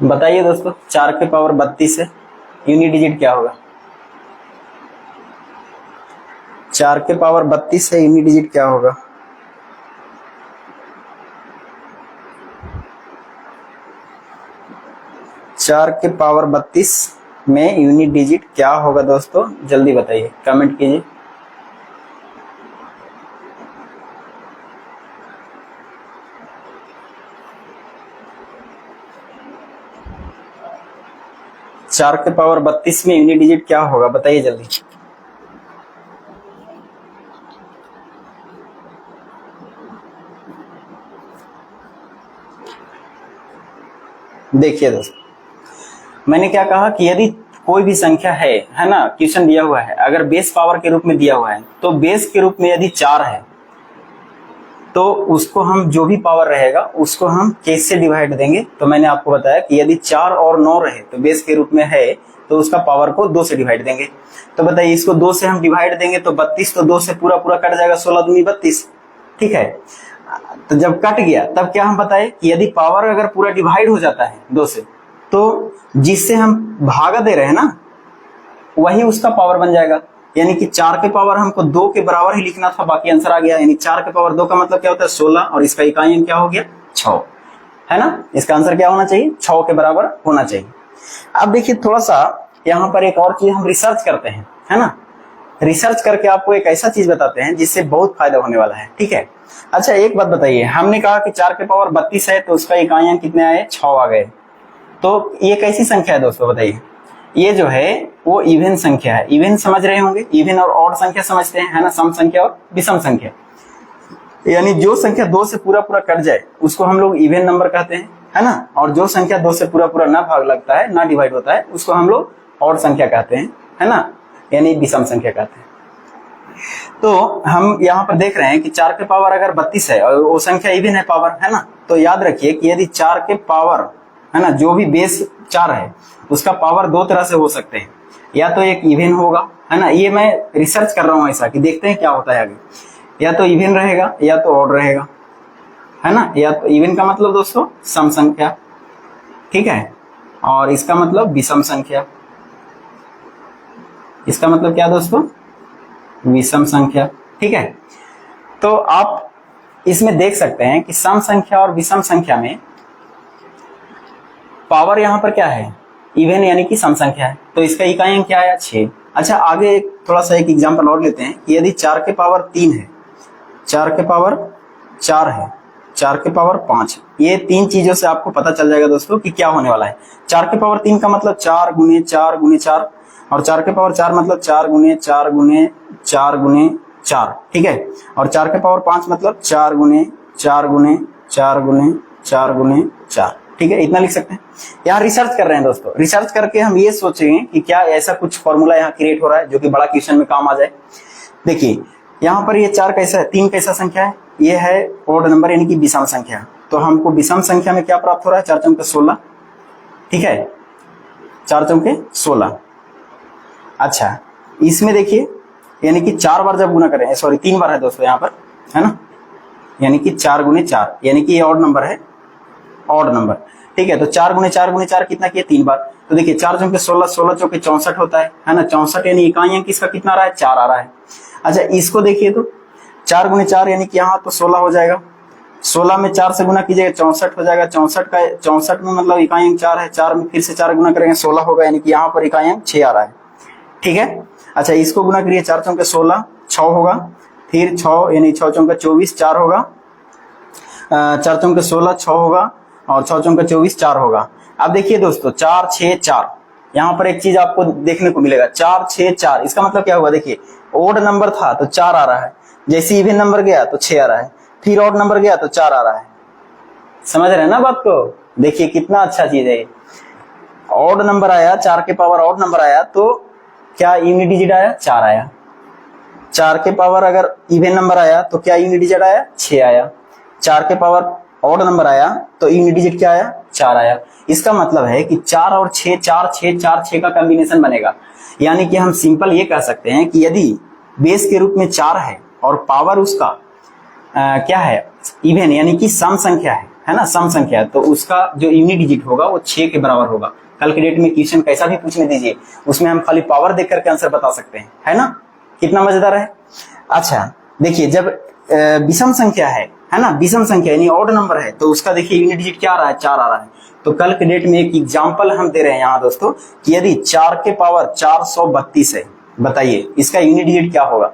बताइए दोस्तों 4 के पावर 32 है, यूनिट डिजिट क्या होगा। 4 के पावर 32 है, यूनिट डिजिट क्या होगा। चार के पावर 32 में यूनिट डिजिट क्या होगा दोस्तों, जल्दी बताइए, कमेंट कीजिए। चार के पावर 32 में यूनिट डिजिट क्या होगा बताइए जल्दी। देखिए दोस्तों मैंने क्या कहा कि यदि कोई भी संख्या है ना, क्वेश्चन दिया हुआ है, अगर बेस पावर के रूप में दिया हुआ है तो बेस के रूप में यदि 4 है तो उसको हम जो भी पावर रहेगा उसको हम कैसे डिवाइड देंगे। तो मैंने आपको बताया कि यदि 4 और 9 रहे तो बेस के रूप में है तो उसका पावर को 2 से डिवाइड देंगे। तो बताइए इसको 2 से हम डिवाइड देंगे तो 32 तो 2 से पूरा पूरा कट जाएगा, 16 दूनी 32, ठीक है। तो जब कट गया तब क्या हम बताए कि यदि पावर अगर पूरा डिवाइड हो जाता है 2 से तो जिससे हम भागा दे रहे हैं ना वही उसका पावर बन जाएगा। यानी कि 4 के पावर हमको 2 के बराबर ही लिखना था, बाकी आंसर आ गया। यानी 4 के पावर 2 का मतलब क्या होता है 16 और इसका इकाई अंक क्या हो गया 6, है ना। इसका आंसर क्या होना चाहिए 6 के बराबर होना चाहिए। अब देखिए थोड़ा सा यहाँ पर एक और चीज हम रिसर्च करते हैं, है ना। रिसर्च करके आपको एक ऐसा चीज बताते हैं जिससे बहुत फायदा होने वाला है, ठीक है। अच्छा एक बात बताइए, हमने कहा कि 4 के पावर 32 है तो उसका इकाइयां कितने आए, 6 आ गए। तो ये कैसी संख्या है दोस्तों बताइए, ये जो है वो इवन संख्या है। इवन समझ रहे होंगे, इवन और ऑड संख्या समझते हैं, है ना, सम संख्या और विषम संख्या। यानी जो संख्या 2 से पूरा पूरा कट जाए उसको हम लोग इवन नंबर कहते हैं, है ना, और जो संख्या 2 से पूरा पूरा ना भाग लगता है, ना डिवाइड होता है, उसको हम लोग ऑड संख्या कहते हैं, है ना, यानी विषम संख्या कहते हैं। तो हम यहाँ पर देख रहे हैं कि 4 के पावर अगर 32 है और वो संख्या इवन है पावर, है ना, तो याद रखिए कि यदि 4 के पावर, है ना, जो भी बेस 4 है उसका पावर दो तरह से हो सकते हैं, या तो एक इवन होगा, है ना, ये मैं रिसर्च कर रहा हूँ ऐसा कि देखते हैं क्या होता है आगे, या तो इवन रहेगा या तो ऑड रहेगा, है ना। या तो इवन का मतलब दोस्तों सम संख्या, ठीक है, और इसका मतलब विषम संख्या। इसका मतलब क्या दोस्तों, विषम संख्या, ठीक है। तो आप इसमें देख सकते हैं कि सम संख्या और विषम संख्या में पावर यहां पर क्या है, इवन यानी कि सम संख्या है, तो इसका इकाइयां क्या है, 6। अच्छा आगे थोड़ा सा एक एग्जांपल और लेते हैं कि यदि 4 के पावर 3 है, 4 के पावर 4 है, 4 के पावर 5, ये तीन चीजों से आपको पता चल जाएगा दोस्तों कि क्या होने वाला है। 4 के पावर 3 का मतलब 4 गुने 4 गुने 4, और 4 के पावर 4 मतलब 4 गुने 4 गुने 4 गुने 4, ठीक है, और 4 के पावर 5 मतलब 4 गुने 4 गुने 4 गुने 4 गुने 4, ठीक है, इतना लिख सकते हैं। यहाँ रिसर्च कर रहे हैं दोस्तों, रिसर्च करके हम ये सोचेंगे कि क्या ऐसा कुछ फॉर्मूला यहाँ क्रिएट हो रहा है जो कि बड़ा क्वेश्चन में काम आ जाए। देखिए यहाँ पर ये 4 कैसा है, 3 कैसा संख्या है, ये है ओड नंबर यानी कि विषम संख्या। तो हमको विषम संख्या में क्या प्राप्त हो रहा है, 4 चौके 16, ठीक है, 4 चौके 16। अच्छा इसमें देखिए यानी कि 4 बार जब गुना करें, सॉरी 3 बार है दोस्तों यहाँ पर, है ना, यानी कि 4 गुने 4, यानी कि ये ऑड नंबर है, ऑड नंबर, ठीक है। तो 4 गुने 4 गुने 4 कितना किया, 3 बार। तो देखिए 4 चौके 16, 16 चौके 64 होता है ना, 64 यानी इकाइयां किसका कितना आ रहा है, 4 आ रहा है। अच्छा इसको देखिए तो 4 गुने 4 यानी कि यहाँ तो 16 हो जाएगा, 16 में 4 से गुना कीजिएगा 64 हो जाएगा, 64 में मतलब इकाइयां 4 है, 4 में फिर से 4 गुना करेंगे 16 होगा, यानी कि यहाँ पर इकाइयां 6 आ रहा है, ठीक है। अच्छा इसको गुना करिए, 4 चौके 16, 6 होगा, फिर 6 यानी 6 चौके 24, 4 होगा, 4 चौके 16, 6 होगा, और 6 चौके 24, 4 होगा। अब देखिए दोस्तों 4 6 4, यहाँ पर एक चीज आपको देखने को मिलेगा, 4 6 4, इसका मतलब क्या हुआ, देखिए ओड नंबर था तो 4 आ रहा है, जैसे इवन नंबर गया तो 6 आ रहा है, फिर ऑड नंबर गया तो 4 आ रहा है। समझ रहे हैं ना बात को, देखिए कितना अच्छा चीज है। ऑड नंबर आया, 4 के पावर ऑड नंबर आया तो क्या यूनिट डिजिट आया, 4 आया। 4 के पावर अगर इवन नंबर आया तो क्या यूनिट डिजिट आया, 6 आया। 4 के पावर ऑड नंबर आया तो यूनिट डिजिट क्या आया, 4 आया। इसका मतलब है कि 4 और 6, 4 6 4 6 का कॉम्बिनेशन बनेगा। यानी कि हम सिंपल ये कह सकते हैं कि यदि बेस के रूप में 4 है और पावर उसका क्या है, इवन यानी कि सम संख्या है ना, सम संख्या, तो उसका जो यूनिट डिजिट होगा वो 6 के बराबर होगा। कल के डेट में क्वेश्चन कैसा भी पूछने दीजिए, उसमें हम खाली पावर देख करके आंसर बता सकते हैं, है ना, कितना मजेदार है। अच्छा देखिए जब विषम संख्या है ना, विषम संख्या यानी ऑड नंबर है, तो उसका देखिए यूनिट डिजिट क्या आ रहा है, 4 आ रहा है। तो कल के डेट में एक एग्जांपल हम दे रहे हैं यहाँ दोस्तों कि यदि 4 के पावर 432 है, बताइए इसका यूनिट डिजिट क्या होगा।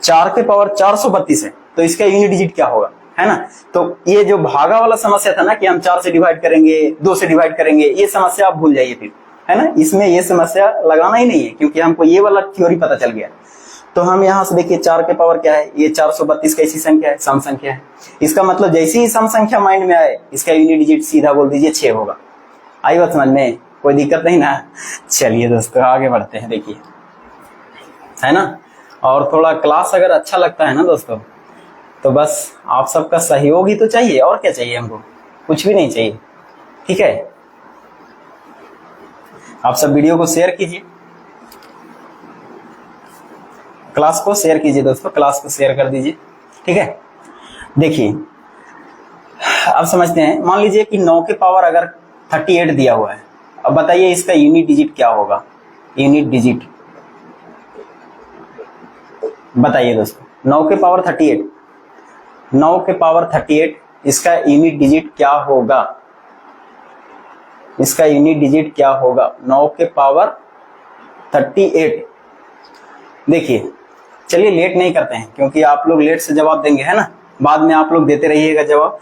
4 के पावर 432 है तो इसका यूनिट डिजिट क्या होगा, है ना। तो ये जो भागा वाला समस्या था ना कि हम 4 से डिवाइड करेंगे, 2 से डिवाइड करेंगे, ये समस्या आप भूल जाइए फिर, है ना, इसमें ये समस्या लगाना ही नहीं है क्योंकि हमको ये वाला थ्योरी पता चल गया। तो हम यहाँ से देखिए 4 के पावर क्या है, ये 432 कैसी संख्या है, सम संख्या है। इसका मतलब जैसे ही सम संख्या माइंड में आए इसका यूनिट डिजिट सीधा बोल दीजिए 6 होगा। आई बात समझ में, कोई दिक्कत नहीं ना। चलिए दोस्तों आगे बढ़ते हैं, देखिए है ना। और थोड़ा क्लास अगर अच्छा लगता है ना दोस्तों तो बस आप सबका सहयोग ही तो चाहिए, और क्या चाहिए हमको, कुछ भी नहीं चाहिए, ठीक है। आप सब वीडियो को शेयर कीजिए, क्लास को शेयर कीजिए दोस्तों, क्लास को शेयर कर दीजिए, ठीक है। देखिए अब समझते हैं, मान लीजिए कि 9 के पावर अगर 38 दिया हुआ है, अब बताइए इसका यूनिट डिजिट क्या होगा, यूनिट डिजिट बताइए दोस्तों। 9 के पावर 38, 9 के पावर 38 इसका यूनिट डिजिट क्या होगा, इसका यूनिट डिजिट क्या होगा 9 के पावर 38। देखिए चलिए लेट नहीं करते हैं, क्योंकि आप लोग लेट से जवाब देंगे है ना, बाद में आप लोग देते रहिएगा जवाब।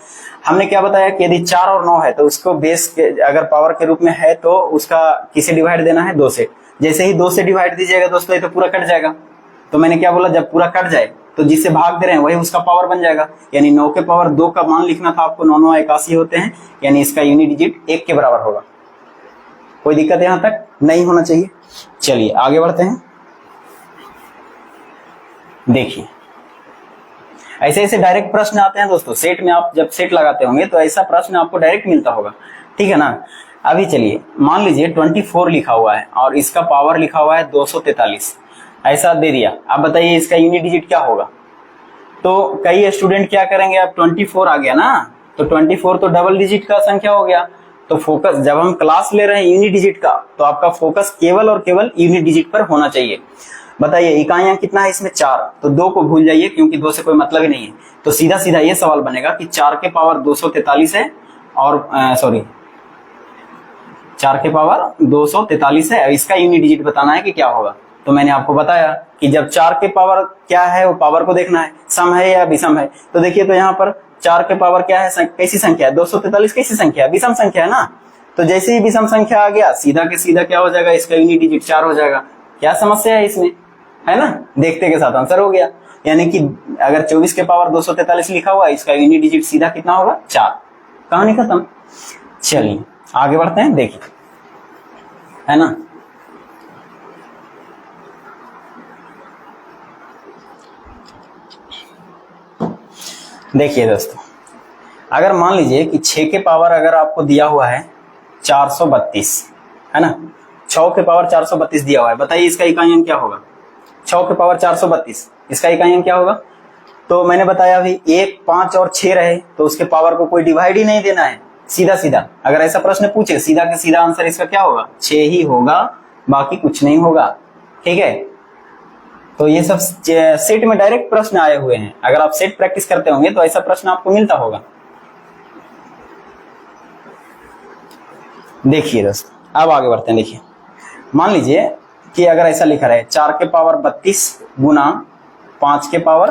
हमने क्या बताया कि यदि 4 और 9 है तो उसको बेस के अगर पावर के रूप में है तो उसका किसे डिवाइड देना है, 2 से। जैसे ही 2 से डिवाइड दीजिएगा दोस्तों ये तो पूरा कट जाएगा। तो मैंने क्या बोला, जब पूरा कट जाए तो जिससे भाग दे रहे हैं वही उसका पावर बन जाएगा। यानी 9 के पावर 2 का मान लिखना था आपको, 9 9 81 होते हैं, यानी इसका यूनिट डिजिट 1 के बराबर होगा। कोई दिक्कत यहां तक नहीं होना चाहिए। चलिए आगे बढ़ते हैं। देखिए ऐसे ऐसे डायरेक्ट प्रश्न आते हैं दोस्तों, सेट में आप जब सेट लगाते होंगे तो ऐसा प्रश्न आपको डायरेक्ट मिलता होगा, ठीक है ना। अभी चलिए मान लीजिए 24 लिखा हुआ है और इसका पावर लिखा हुआ है 243, ऐसा दे दिया। अब बताइए इसका यूनिट डिजिट क्या होगा। तो कई स्टूडेंट क्या करेंगे, अब 24 आ गया ना, तो 24 तो डबल डिजिट का संख्या हो गया। तो फोकस जब हम क्लास ले रहे हैं यूनिट डिजिट का, तो आपका फोकस केवल और केवल यूनिट डिजिट पर होना चाहिए। बताइए इकाइयां कितना है इसमें, 4, तो 2 को भूल जाइए क्योंकि 2 से कोई मतलब ही नहीं है। तो सीधा सीधा ये सवाल बनेगा कि 4 के पावर 243 है और 4 के पावर 243 है, इसका यूनिट डिजिट बताना है कि क्या होगा। तो मैंने आपको बताया कि जब 4 के पावर क्या है वो पावर को देखना है, सम है या विषम है। तो देखिए तो यहाँ पर 4 के पावर क्या है, कैसी संख्या है, 243 कैसी संख्या है, विषम संख्या है ना। तो जैसे ही विषम संख्या आ गया सीधा के सीधा क्या हो जाएगा, इसका यूनिट डिजिट 4 हो जाएगा। क्या समस्या है इसमें, है ना, देखते के साथ आंसर हो गया। यानी कि अगर 24 के पावर 243 लिखा हुआ है, इसका यूनिट डिजिट सीधा कितना होगा, 4। कहानी खत्म। चलिए आगे बढ़ते हैं। देखिए है ना, देखिए दोस्तों अगर मान लीजिए कि 6 के पावर अगर आपको दिया हुआ है 432, है ना, 6 के पावर 432 दिया हुआ है, बताइए इसका इकाइयां क्या होगा। 6 के पावर 432 इसका इकाइयां क्या होगा। तो मैंने बताया अभी 1, 5 और 6 रहे तो उसके पावर को कोई डिवाइड ही नहीं देना है, सीधा सीधा। अगर ऐसा प्रश्न पूछे सीधा के सीधा आंसर इसका क्या होगा, 6 ही होगा, बाकी कुछ नहीं होगा, ठीक है। तो ये सब सेट में डायरेक्ट प्रश्न आए हुए हैं, अगर आप सेट प्रैक्टिस करते होंगे तो ऐसा प्रश्न आपको मिलता होगा। देखिए दोस्तों अब आगे बढ़ते हैं। देखिए मान लीजिए कि अगर ऐसा लिखा रहे 4 के पावर 32 गुना 5 के पावर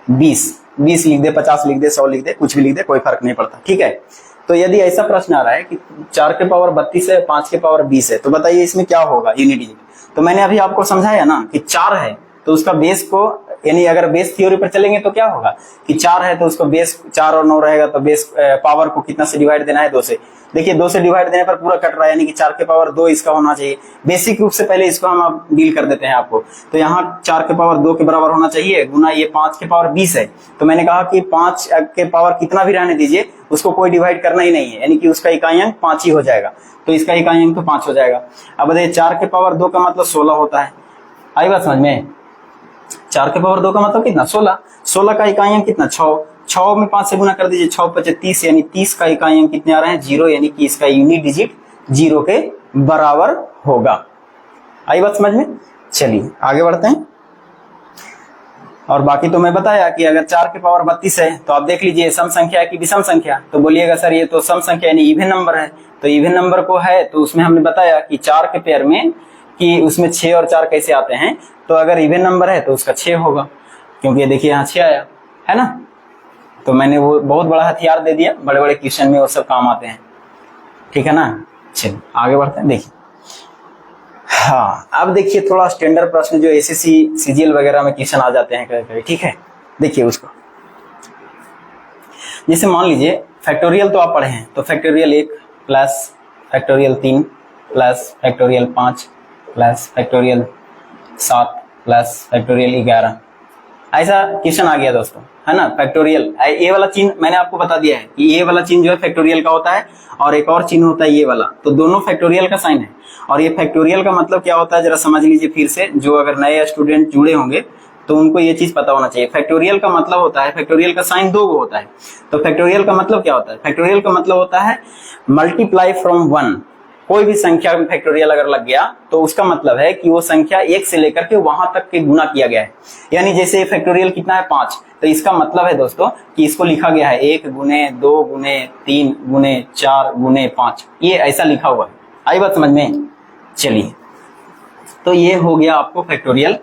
20 लिख दे, 50 लिख दे, 100 लिख दे, कुछ भी लिख दे, कोई फर्क नहीं पड़ता, ठीक है। तो यदि ऐसा प्रश्न आ रहा है कि 4 के पावर 32 है, 5 के पावर 20 है, तो बताइए इसमें क्या होगा यूनिट डिजिट। तो मैंने अभी आपको समझाया ना कि 4 है तो उसका बेस को, यानी अगर बेस थ्योरी पर चलेंगे तो क्या होगा कि 4 है तो उसको बेस 4 और 9 रहेगा, तो बेस पावर को कितना से डिवाइड देना है, 2 से। देखिए 2 से डिवाइड देने पर पूरा कट रहा है, यानी कि 4 के पावर 2 इसका होना चाहिए। बेसिक रूप से पहले इसको हम अब डील कर देते हैं आपको। तो यहाँ 4 के पावर 2 के बराबर होना चाहिए गुना ये 5 के पावर 20 है। तो मैंने कहा कि 5 के पावर कितना भी रहने दीजिए, उसको कोई डिवाइड करना ही नहीं है, यानी कि उसका इकाइयांक 5 ही हो जाएगा। तो इसका इकाइयांक तो 5 हो जाएगा। अब बताइए 4 के पावर 2 का मतलब 16 होता है, आई बात समझ में। 4 के पावर 2 का मतलब कितना, 16। 16 का इकाइयांक कितना, 6। 6 में 5 से गुना कर दीजिए, 6 × 5 = 30, यानी 30 का इकाइयांक कितने आ रहे हैं, 0, यानी कि इसका यूनिट डिजिट 0 के बराबर होगा। आई बात समझ में। चलिए आगे बढ़ते हैं। और बाकी तो मैं बताया कि अगर 4 के पावर 32 है तो आप देख लीजिए सम संख्या है कि विषम संख्या। तो बोलिएगा सर ये तो सम संख्या यानी इवन नंबर है। तो इवन नंबर को है तो उसमें हमने बताया कि 4 के पेयर में कि उसमें 6 और 4 कैसे आते हैं। तो अगर इवन नंबर है तो उसका 6 होगा, क्योंकि देखिए यहाँ 6 आया है ना। तो मैंने वो बहुत बड़ा हथियार दे दिया, बड़े बड़े क्वेश्चन में वो सब काम आते हैं, ठीक है ना। चलिए आगे बढ़ते हैं। देखिए हाँ अब देखिए थोड़ा स्टैंडर्ड प्रश्न जो एसएससी सीजीएल वगैरह में क्वेश्चन आ जाते हैं कभी-कभी, ठीक है। देखिए उसको, जैसे मान लीजिए फैक्टोरियल तो आप पढ़े हैं, तो factorial 1 plus factorial 3 plus factorial 5 plus factorial 7 plus factorial 11, ऐसा क्वेश्चन आ गया दोस्तों, है ना। फैक्टोरियल ये वाला चिन्ह मैंने आपको बता दिया है कि ये वाला चिन्ह जो है फैक्टोरियल का होता है, और एक और चिन्ह होता है ये वाला, तो दोनों फैक्टोरियल का साइन है। और ये फैक्टोरियल का मतलब क्या होता है जरा समझ लीजिए फिर से, जो अगर नए स्टूडेंट जुड़े होंगे तो उनको ये चीज पता होना चाहिए। फैक्टोरियल का मतलब होता है, फैक्टोरियल का साइन 2 होता है। तो फैक्टोरियल का मतलब क्या होता है, फैक्टोरियल का मतलब होता है मल्टीप्लाई फ्रॉम 1। कोई भी संख्या में फैक्टोरियल अगर लग गया तो उसका मतलब है कि वो संख्या 1 से लेकर के वहां तक के गुना किया गया है। यानी जैसे फैक्टोरियल कितना है 5, तो इसका मतलब है दोस्तों कि इसको लिखा गया है 1 गुने 2 गुने 3 गुने 4 गुने 5, ये ऐसा लिखा हुआ है। आई बात समझ में। चलिए तो ये हो गया आपको फैक्टोरियल।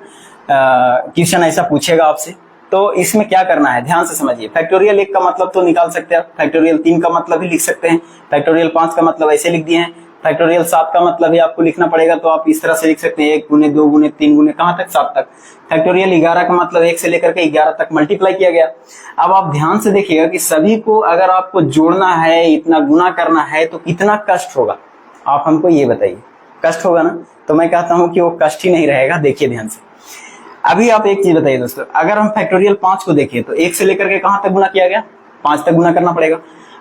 क्वेश्चन ऐसा पूछेगा आपसे, तो इसमें क्या करना है ध्यान से समझिए। फैक्टोरियल 1 का मतलब तो निकाल सकते हैं आप, फैक्टोरियल 3 का मतलब भी लिख सकते हैं, फैक्टोरियल 5 का मतलब ऐसे लिख दिए हैं, फैक्टोरियल 7 का मतलब भी आपको लिखना पड़ेगा, तो आप इस तरह से लिख सकते हैं 1 गुने 2 गुने 3 गुने कहां तक 7 तक। फैक्टोरियल 11 का मतलब 1 से लेकर के 11 तक मल्टीप्लाई किया गया। अब आप ध्यान से देखिएगा कि सभी को अगर आपको जोड़ना है, इतना गुना करना है तो कितना कष्ट होगा, आप हमको ये बताइए। कष्ट होगा ना, तो मैं कहता हूं कि वो कष्ट ही नहीं रहेगा। देखिए ध्यान से, अभी आप एक चीज बताइए दोस्तों, अगर हम फैक्टोरियल 5 को देखें तो 1 से लेकर के कहां तक गुना किया गया, 5 तक गुना करना पड़ेगा।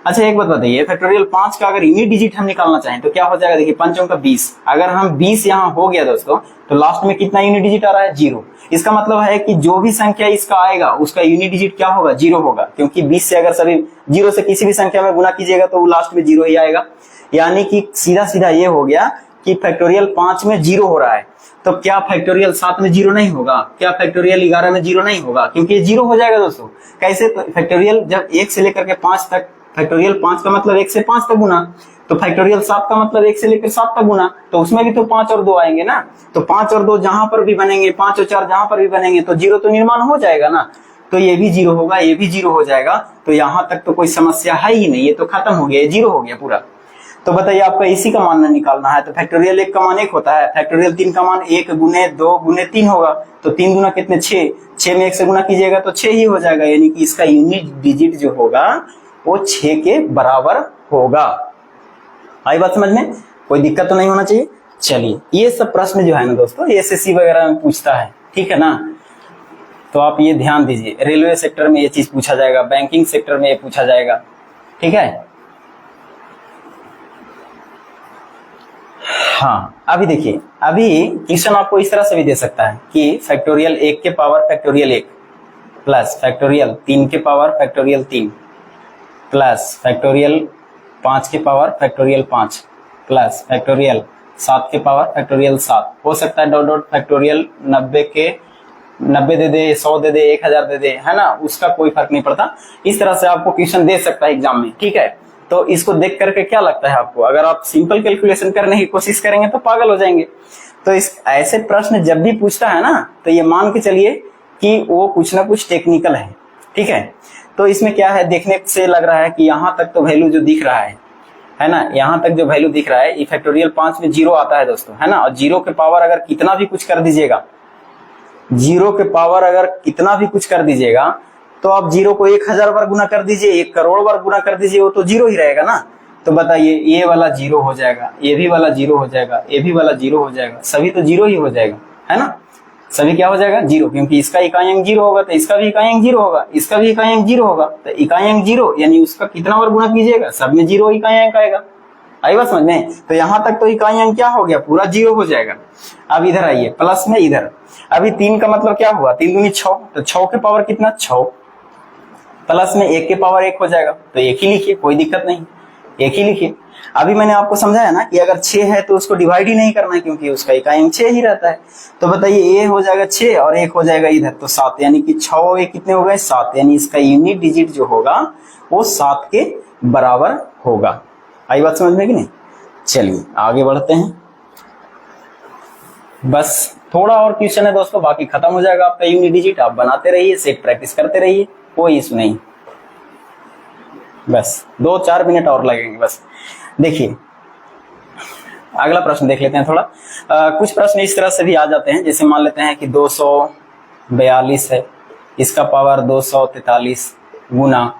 अच्छा एक बात बताइए, फैक्टोरियल 5 का अगर यूनिट डिजिट हम निकालना चाहें तो क्या हो जाएगा, देखिए 5 का 20, अगर हम 20 यहाँ हो गया दोस्तों तो लास्ट में कितना यूनिट डिजिट आ रहा है, 0। इसका मतलब है कि जो भी संख्या इसका आएगा उसका यूनिट डिजिट क्या होगा, 0 होगा, क्योंकि 20 से अगर सभी 0 से किसी भी संख्या में गुना कीजिएगा तो वो लास्ट में 0 ही आएगा। यानी कि सीधा सीधा ये हो गया कि फैक्टोरियल 5 में 0 हो रहा है, तो क्या फैक्टोरियल 7 में 0 नहीं होगा, क्या फैक्टोरियल 11 में 0 नहीं होगा, क्योंकि ये 0 हो जाएगा दोस्तों। कैसे, तो फैक्टोरियल जब 1 से लेकर के 5 तक, फैक्टोरियल 5 का मतलब 1 से 5 तक गुना, तो फैक्टोरियल 7 का मतलब 1 से लेकर 7 तक गुना, तो उसमें भी तो 5 और 2 आएंगे ना, तो 5 और 2 जहां पर भी बनेंगे, 5 और 4 जहां पर भी बनेंगे तो 0 तो निर्माण हो जाएगा ना, तो ये भी 0 होगा, ये भी 0 हो जाएगा, तो यहां तक तो कोई समस्या है ही नहीं, ये तो खत्म हो गया, 0 हो गया पूरा। तो बताइए आपका इसी का मान निकालना है, तो फैक्टोरियल 1 का मान 1 होता है, फैक्टोरियल 3 का मान 1 गुने 2 गुने 3 होगा, तो 3 गुना कितने, 6, 6 में 1 से गुना कीजिएगा तो 6 ही हो जाएगा, यानी कि इसका यूनिट डिजिट जो होगा वो 6 के बराबर होगा। आई बात समझ में, कोई दिक्कत तो नहीं होना चाहिए। चलिए, ये सब प्रश्न जो है ना दोस्तों एसएससी वगैरह में पूछता है, ठीक है ना, तो आप ये ध्यान दीजिए, रेलवे सेक्टर में ये चीज पूछा जाएगा, बैंकिंग सेक्टर में ये पूछा जाएगा, ठीक है। हाँ, अभी देखिए, अभी क्वेश्चन आपको इस तरह से भी दे सकता है कि फैक्टोरियल 1 के पावर फैक्टोरियल 1 प्लस फैक्टोरियल 3 के पावर फैक्टोरियल 3 प्लस फैक्टोरियल 5 के पावर फैक्टोरियल 5 प्लस फैक्टोरियल 7 के पावर फैक्टोरियल 7, हो सकता है डॉट डॉट फैक्टोरियल 90 के 90 दे दे, 100 दे दे, 1000 दे दे, है ना, उसका कोई फर्क नहीं पड़ता। इस तरह से आपको क्वेश्चन दे सकता है एग्जाम में, ठीक है। तो इसको देख करके क्या लगता है आपको, अगर आप सिंपल कैलकुलेशन करने की कोशिश करेंगे तो पागल हो जाएंगे। तो इस ऐसे प्रश्न जब भी पूछता है ना, तो ये मान के चलिए कि वो कुछ ना कुछ टेक्निकल है, ठीक है। तो इसमें क्या है, देखने से लग रहा है कि यहाँ तक तो वैल्यू जो दिख रहा है ना, यहाँ तक जो वैल्यू दिख रहा है, फैक्टोरियल 5 में 0 आता है दोस्तों, है ना, और 0 के पावर अगर कितना भी कुछ कर दीजिएगा, 0 के पावर अगर कितना भी कुछ कर दीजिएगा, तो आप 0 को 1000 बार गुना कर दीजिए, 1 करोड़ बार गुना कर दीजिए, वो तो 0 ही रहेगा ना। तो बताइए, ये वाला 0 हो जाएगा, ये भी वाला 0 हो जाएगा, ये भी वाला 0 हो जाएगा, सभी तो 0 ही हो जाएगा, है ना, सभी क्या हो जाएगा, 0, क्योंकि इसका इकाई अंक 0 होगा तो इसका भी इकाई अंक 0 होगा, इसका भी इकाई अंक 0 होगा, तो इकाई अंक 0 यानी उसका कितना बार गुना कीजिएगा, सब में 0 इकाई अंक आएगा। आई बात समझ में, तो यहां तक तो इकाई अंक क्या हो गया, पूरा 0 हो जाएगा। अब इधर आइए, प्लस में इधर, अभी 3 का मतलब क्या हुआ, 3 दूनी 6, तो 6 के पावर कितना, 6, प्लस में 1 के पावर 1 हो जाएगा, तो 1 ही लिखिए, कोई दिक्कत नहीं, 1 ही लिखिए। अभी मैंने आपको समझाया ना कि अगर 6 है तो उसको डिवाइड ही नहीं करना है, क्योंकि उसका इकाई अंक 6 ही रहता है। तो बताइए, ये हो जाएगा 6 और 1 हो जाएगा इधर, तो 7, यानी कि 6 और 1 कितने हो गए, 7, यानी इसका यूनिट डिजिट जो होगा वो 7 के बराबर होगा। आई बात समझ में कि नहीं। चलिए आगे बढ़ते हैं, बस थोड़ा और क्वेश्चन है दोस्तों, बाकी खत्म हो जाएगा आपका यूनिट डिजिट। आप बनाते रहिए, सेट प्रैक्टिस करते रहिए, कोई इशू नहीं, बस 2-4 मिनट और लगेंगे बस। देखिए अगला प्रश्न देख लेते हैं थोड़ा। कुछ प्रश्न इस तरह से भी आ जाते हैं, जैसे मान लेते हैं कि 242 है, इसका पावर 243 गुना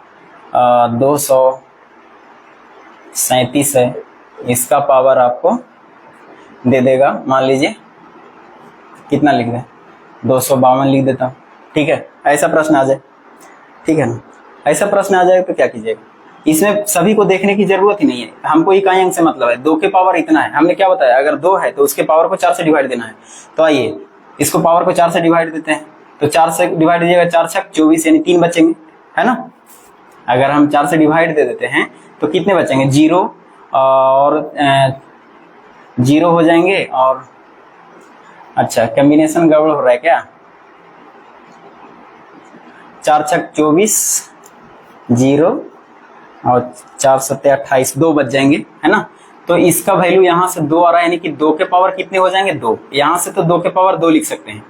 237 है, इसका पावर आपको दे देगा, मान लीजिए कितना लिख दें, 252 लिख देता हूं, ठीक है। ऐसा प्रश्न आ जाए, ठीक है ना, ऐसा प्रश्न आ जाए तो क्या कीजिएगा, इसमें सभी को देखने की जरूरत ही नहीं है, हमको इकाई अंक से मतलब है। 2 के पावर इतना है, हमने क्या बताया, अगर 2 है तो उसके पावर को 4 से डिवाइड देना है। तो आइए इसको पावर को 4 से डिवाइड देते हैं, तो 4 से डिवाइड दीजिएगा, 4 छक 24, यानी 3 बचेंगे, है ना। अगर हम 4 से डिवाइड दे देते हैं तो कितने बचेंगे, 0 और 0 हो जाएंगे, और अच्छा कॉम्बिनेशन गड़बड़ हो रहा है क्या, 4 छक 24, 0 और 4 सत्ते 28, 2 बच जाएंगे, है ना। तो इसका वैल्यू यहाँ से 2 आ रहा है, यानी कि 2 के पावर कितने हो जाएंगे, 2, यहाँ से तो 2 के पावर 2 लिख सकते हैं,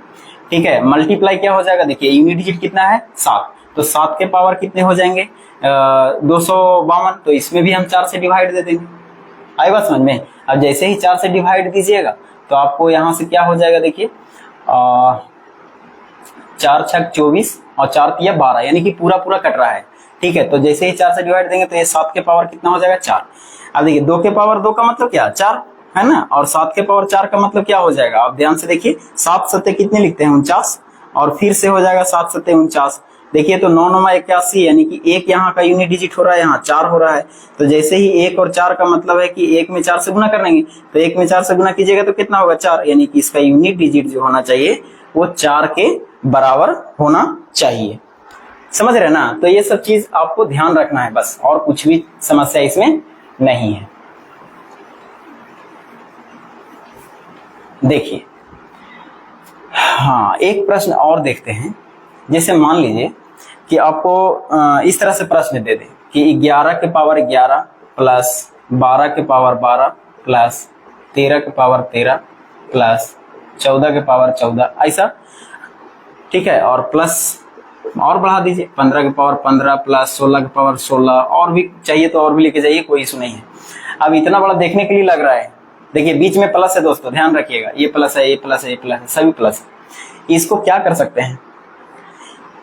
ठीक है, मल्टीप्लाई क्या हो जाएगा, देखिए यूनिट डिजिट कितना है 7, तो 7 के पावर कितने हो जाएंगे 252, तो इसमें भी हम 4 से डिवाइड दे देंगे। आई बात समझ में। अब जैसे ही 4 से डिवाइड दीजिएगा तो आपको यहाँ से क्या हो जाएगा, देखिए 4 छक 24 और 4 तिया 12, यानी कि पूरा पूरा कट रहा है। ठीक है, तो जैसे ही 4 से डिवाइड देंगे तो ये 7 के पावर कितना हो जाएगा 4। अब देखिए 2 के पावर 2 का मतलब क्या 4 है ना, और 7 के पावर 4 का मतलब क्या हो जाएगा, आप ध्यान से देखिए 7 सत्ते कितने लिखते हैं 49, और फिर से हो जाएगा 7 सत्ते 49। देखिए तो 9 9 81, यानी कि एक यहाँ का यूनिट डिजिट हो रहा है, यहाँ 4 हो रहा है। तो जैसे ही 1 और 4 का मतलब है कि 1 में 4 से गुना करेंगे, तो 1 में 4 से गुना कीजिएगा तो कितना होगा 4, यानी कि इसका यूनिट डिजिट जो होना चाहिए वो 4 के बराबर होना चाहिए। समझ रहे ना। तो ये सब चीज आपको ध्यान रखना है बस, और कुछ भी समस्या इसमें नहीं है। देखिए हाँ, एक प्रश्न और देखते हैं। जैसे मान लीजिए कि आपको इस तरह से प्रश्न दे दे कि 11 के पावर 11 प्लस 12 के पावर 12 प्लस 13 के पावर 13 प्लस 14 के पावर 14, ऐसा। ठीक है, और प्लस और बढ़ा दीजिए 15 के पावर 15 प्लस 16 के पावर 16, और भी चाहिए तो और भी लेके जाइए, कोई इशू नहीं है। अब इतना बड़ा देखने के लिए लग रहा है, देखिए बीच में प्लस है दोस्तों, ध्यान रखिएगा, ये प्लस है, ये प्लस है, ये प्लस है, सभी प्लस है। इसको क्या कर सकते हैं,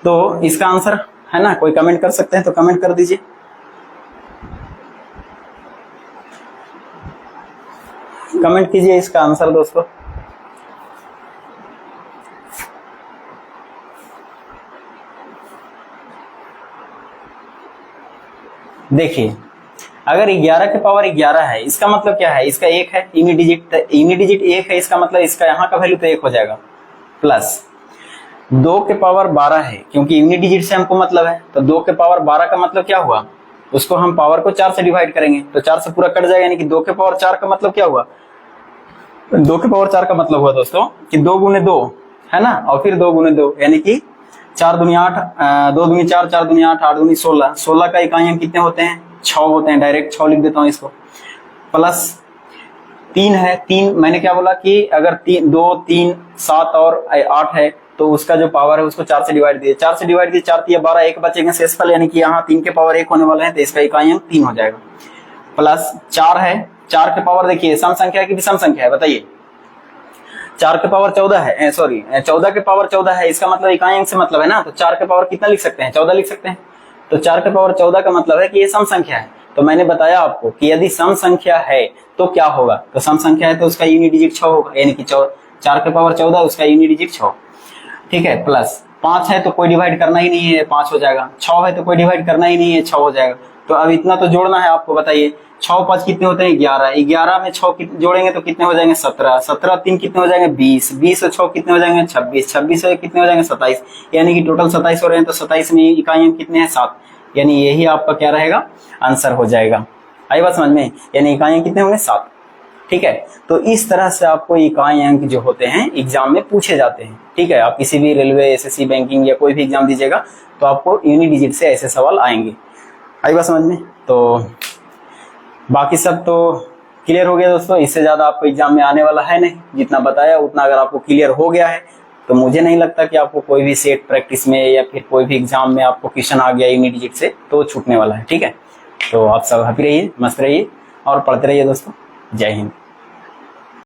तो इसका आंसर है ना, कोई कमेंट कर सकते हैं तो कमेंट कर दीजिए। कमेंट कीजिए इसका आंसर दोस्तों। देखिए अगर 11 के पावर 11 है, इसका मतलब क्या है, इसका 1 है यूनिट डिजिट 1 है, इसका मतलब इसका यहाँ का वैल्यू तो 1 हो जाएगा। प्लस 2 के पावर 12 है, क्योंकि यूनिट डिजिट से हमको मतलब है, तो 2 के पावर 12 का मतलब क्या हुआ, उसको हम पावर को 4 से डिवाइड करेंगे तो 4 से पूरा कट जाएगा, यानी कि 2 के पावर 4 का मतलब क्या हुआ, 2 के पावर 4 का मतलब हुआ दोस्तों कि 2 गुने 2 है ना, और फिर 2 गुने 2, यानी कि 4 दूनी 8, 2 दूनी 4, 4 दूनी 8, 8 दूनी 16, 16 का इकाई अंक कितने होते हैं 6 होते हैं, डायरेक्ट 6 लिख देता हूं इसको। प्लस 3 है, 3 मैंने क्या बोला कि अगर 2 3 7 और 8 है तो उसका जो पावर है उसको 4 से डिवाइड दिए, 4 से डिवाइड दिए 4 तिया 12, एक बचेगा शेषफल, यानी कि यहाँ 3 के पावर 1 होने वाला है, तो इसका इकाई अंक 3 हो जाएगा। प्लस 4 है, 4 के पावर देखिए सम संख्या है कि विषम संख्या है, बताइए। 4 के पावर 14 है, सॉरी 14 के पावर 14 है, इसका मतलब इकाई अंक से मतलब है ना, तो 4 के पावर कितना लिख सकते हैं 14 लिख सकते हैं, तो 4 के पावर 14 का मतलब है कि ये सम संख्या है। तो मैंने बताया आपको कि यदि सम संख्या है तो क्या होगा, तो सम संख्या है तो उसका यूनिट डिजिट 6 होगा, यानी कि 4 के पावर 14 उसका यूनिट डिजिट 6। ठीक है, प्लस 5 है तो कोई डिवाइड करना ही नहीं है, 5 हो जाएगा। 6 है तो कोई डिवाइड करना ही नहीं है, 6 हो जाएगा। तो अब इतना तो जोड़ना है आपको, बताइए 6 5 कितने होते हैं 11, 11 में 6 जोड़ेंगे तो कितने हो जाएंगे 17, 17 3 कितने हो जाएंगे 20, 20 और 6 कितने हो जाएंगे 26, 26 और कितने हो जाएंगे 27, यानी कि टोटल 27 हो रहे हैं, तो 27 में इकाई अंक कितने हैं 7, यानी यही आपका क्या रहेगा आंसर हो जाएगा। आई बात समझ में, यानी इकाई अंक कितने होंगे 7। ठीक है, तो इस तरह से आपको इकाई अंक जो होते हैं एग्जाम में पूछे जाते हैं। ठीक है, आप किसी भी रेलवे एसएससी बैंकिंग या कोई भी एग्जाम दीजिएगा तो आपको यूनिट डिजिट से ऐसे सवाल आएंगे। आई बात समझ में, तो बाकी सब तो क्लियर हो गया दोस्तों, इससे ज्यादा आपको एग्जाम में आने वाला है नहीं, जितना बताया उतना अगर आपको क्लियर हो गया है तो मुझे नहीं लगता कि आपको कोई भी सेट प्रैक्टिस में या फिर कोई भी एग्जाम में आपको क्वेश्चन आ गया यूनिट डिजिट से तो छूटने वाला है। ठीक है, तो आप सब हैप्पी रहिए, मस्त रहिए और पढ़ते रहिए दोस्तों। जय हिंद।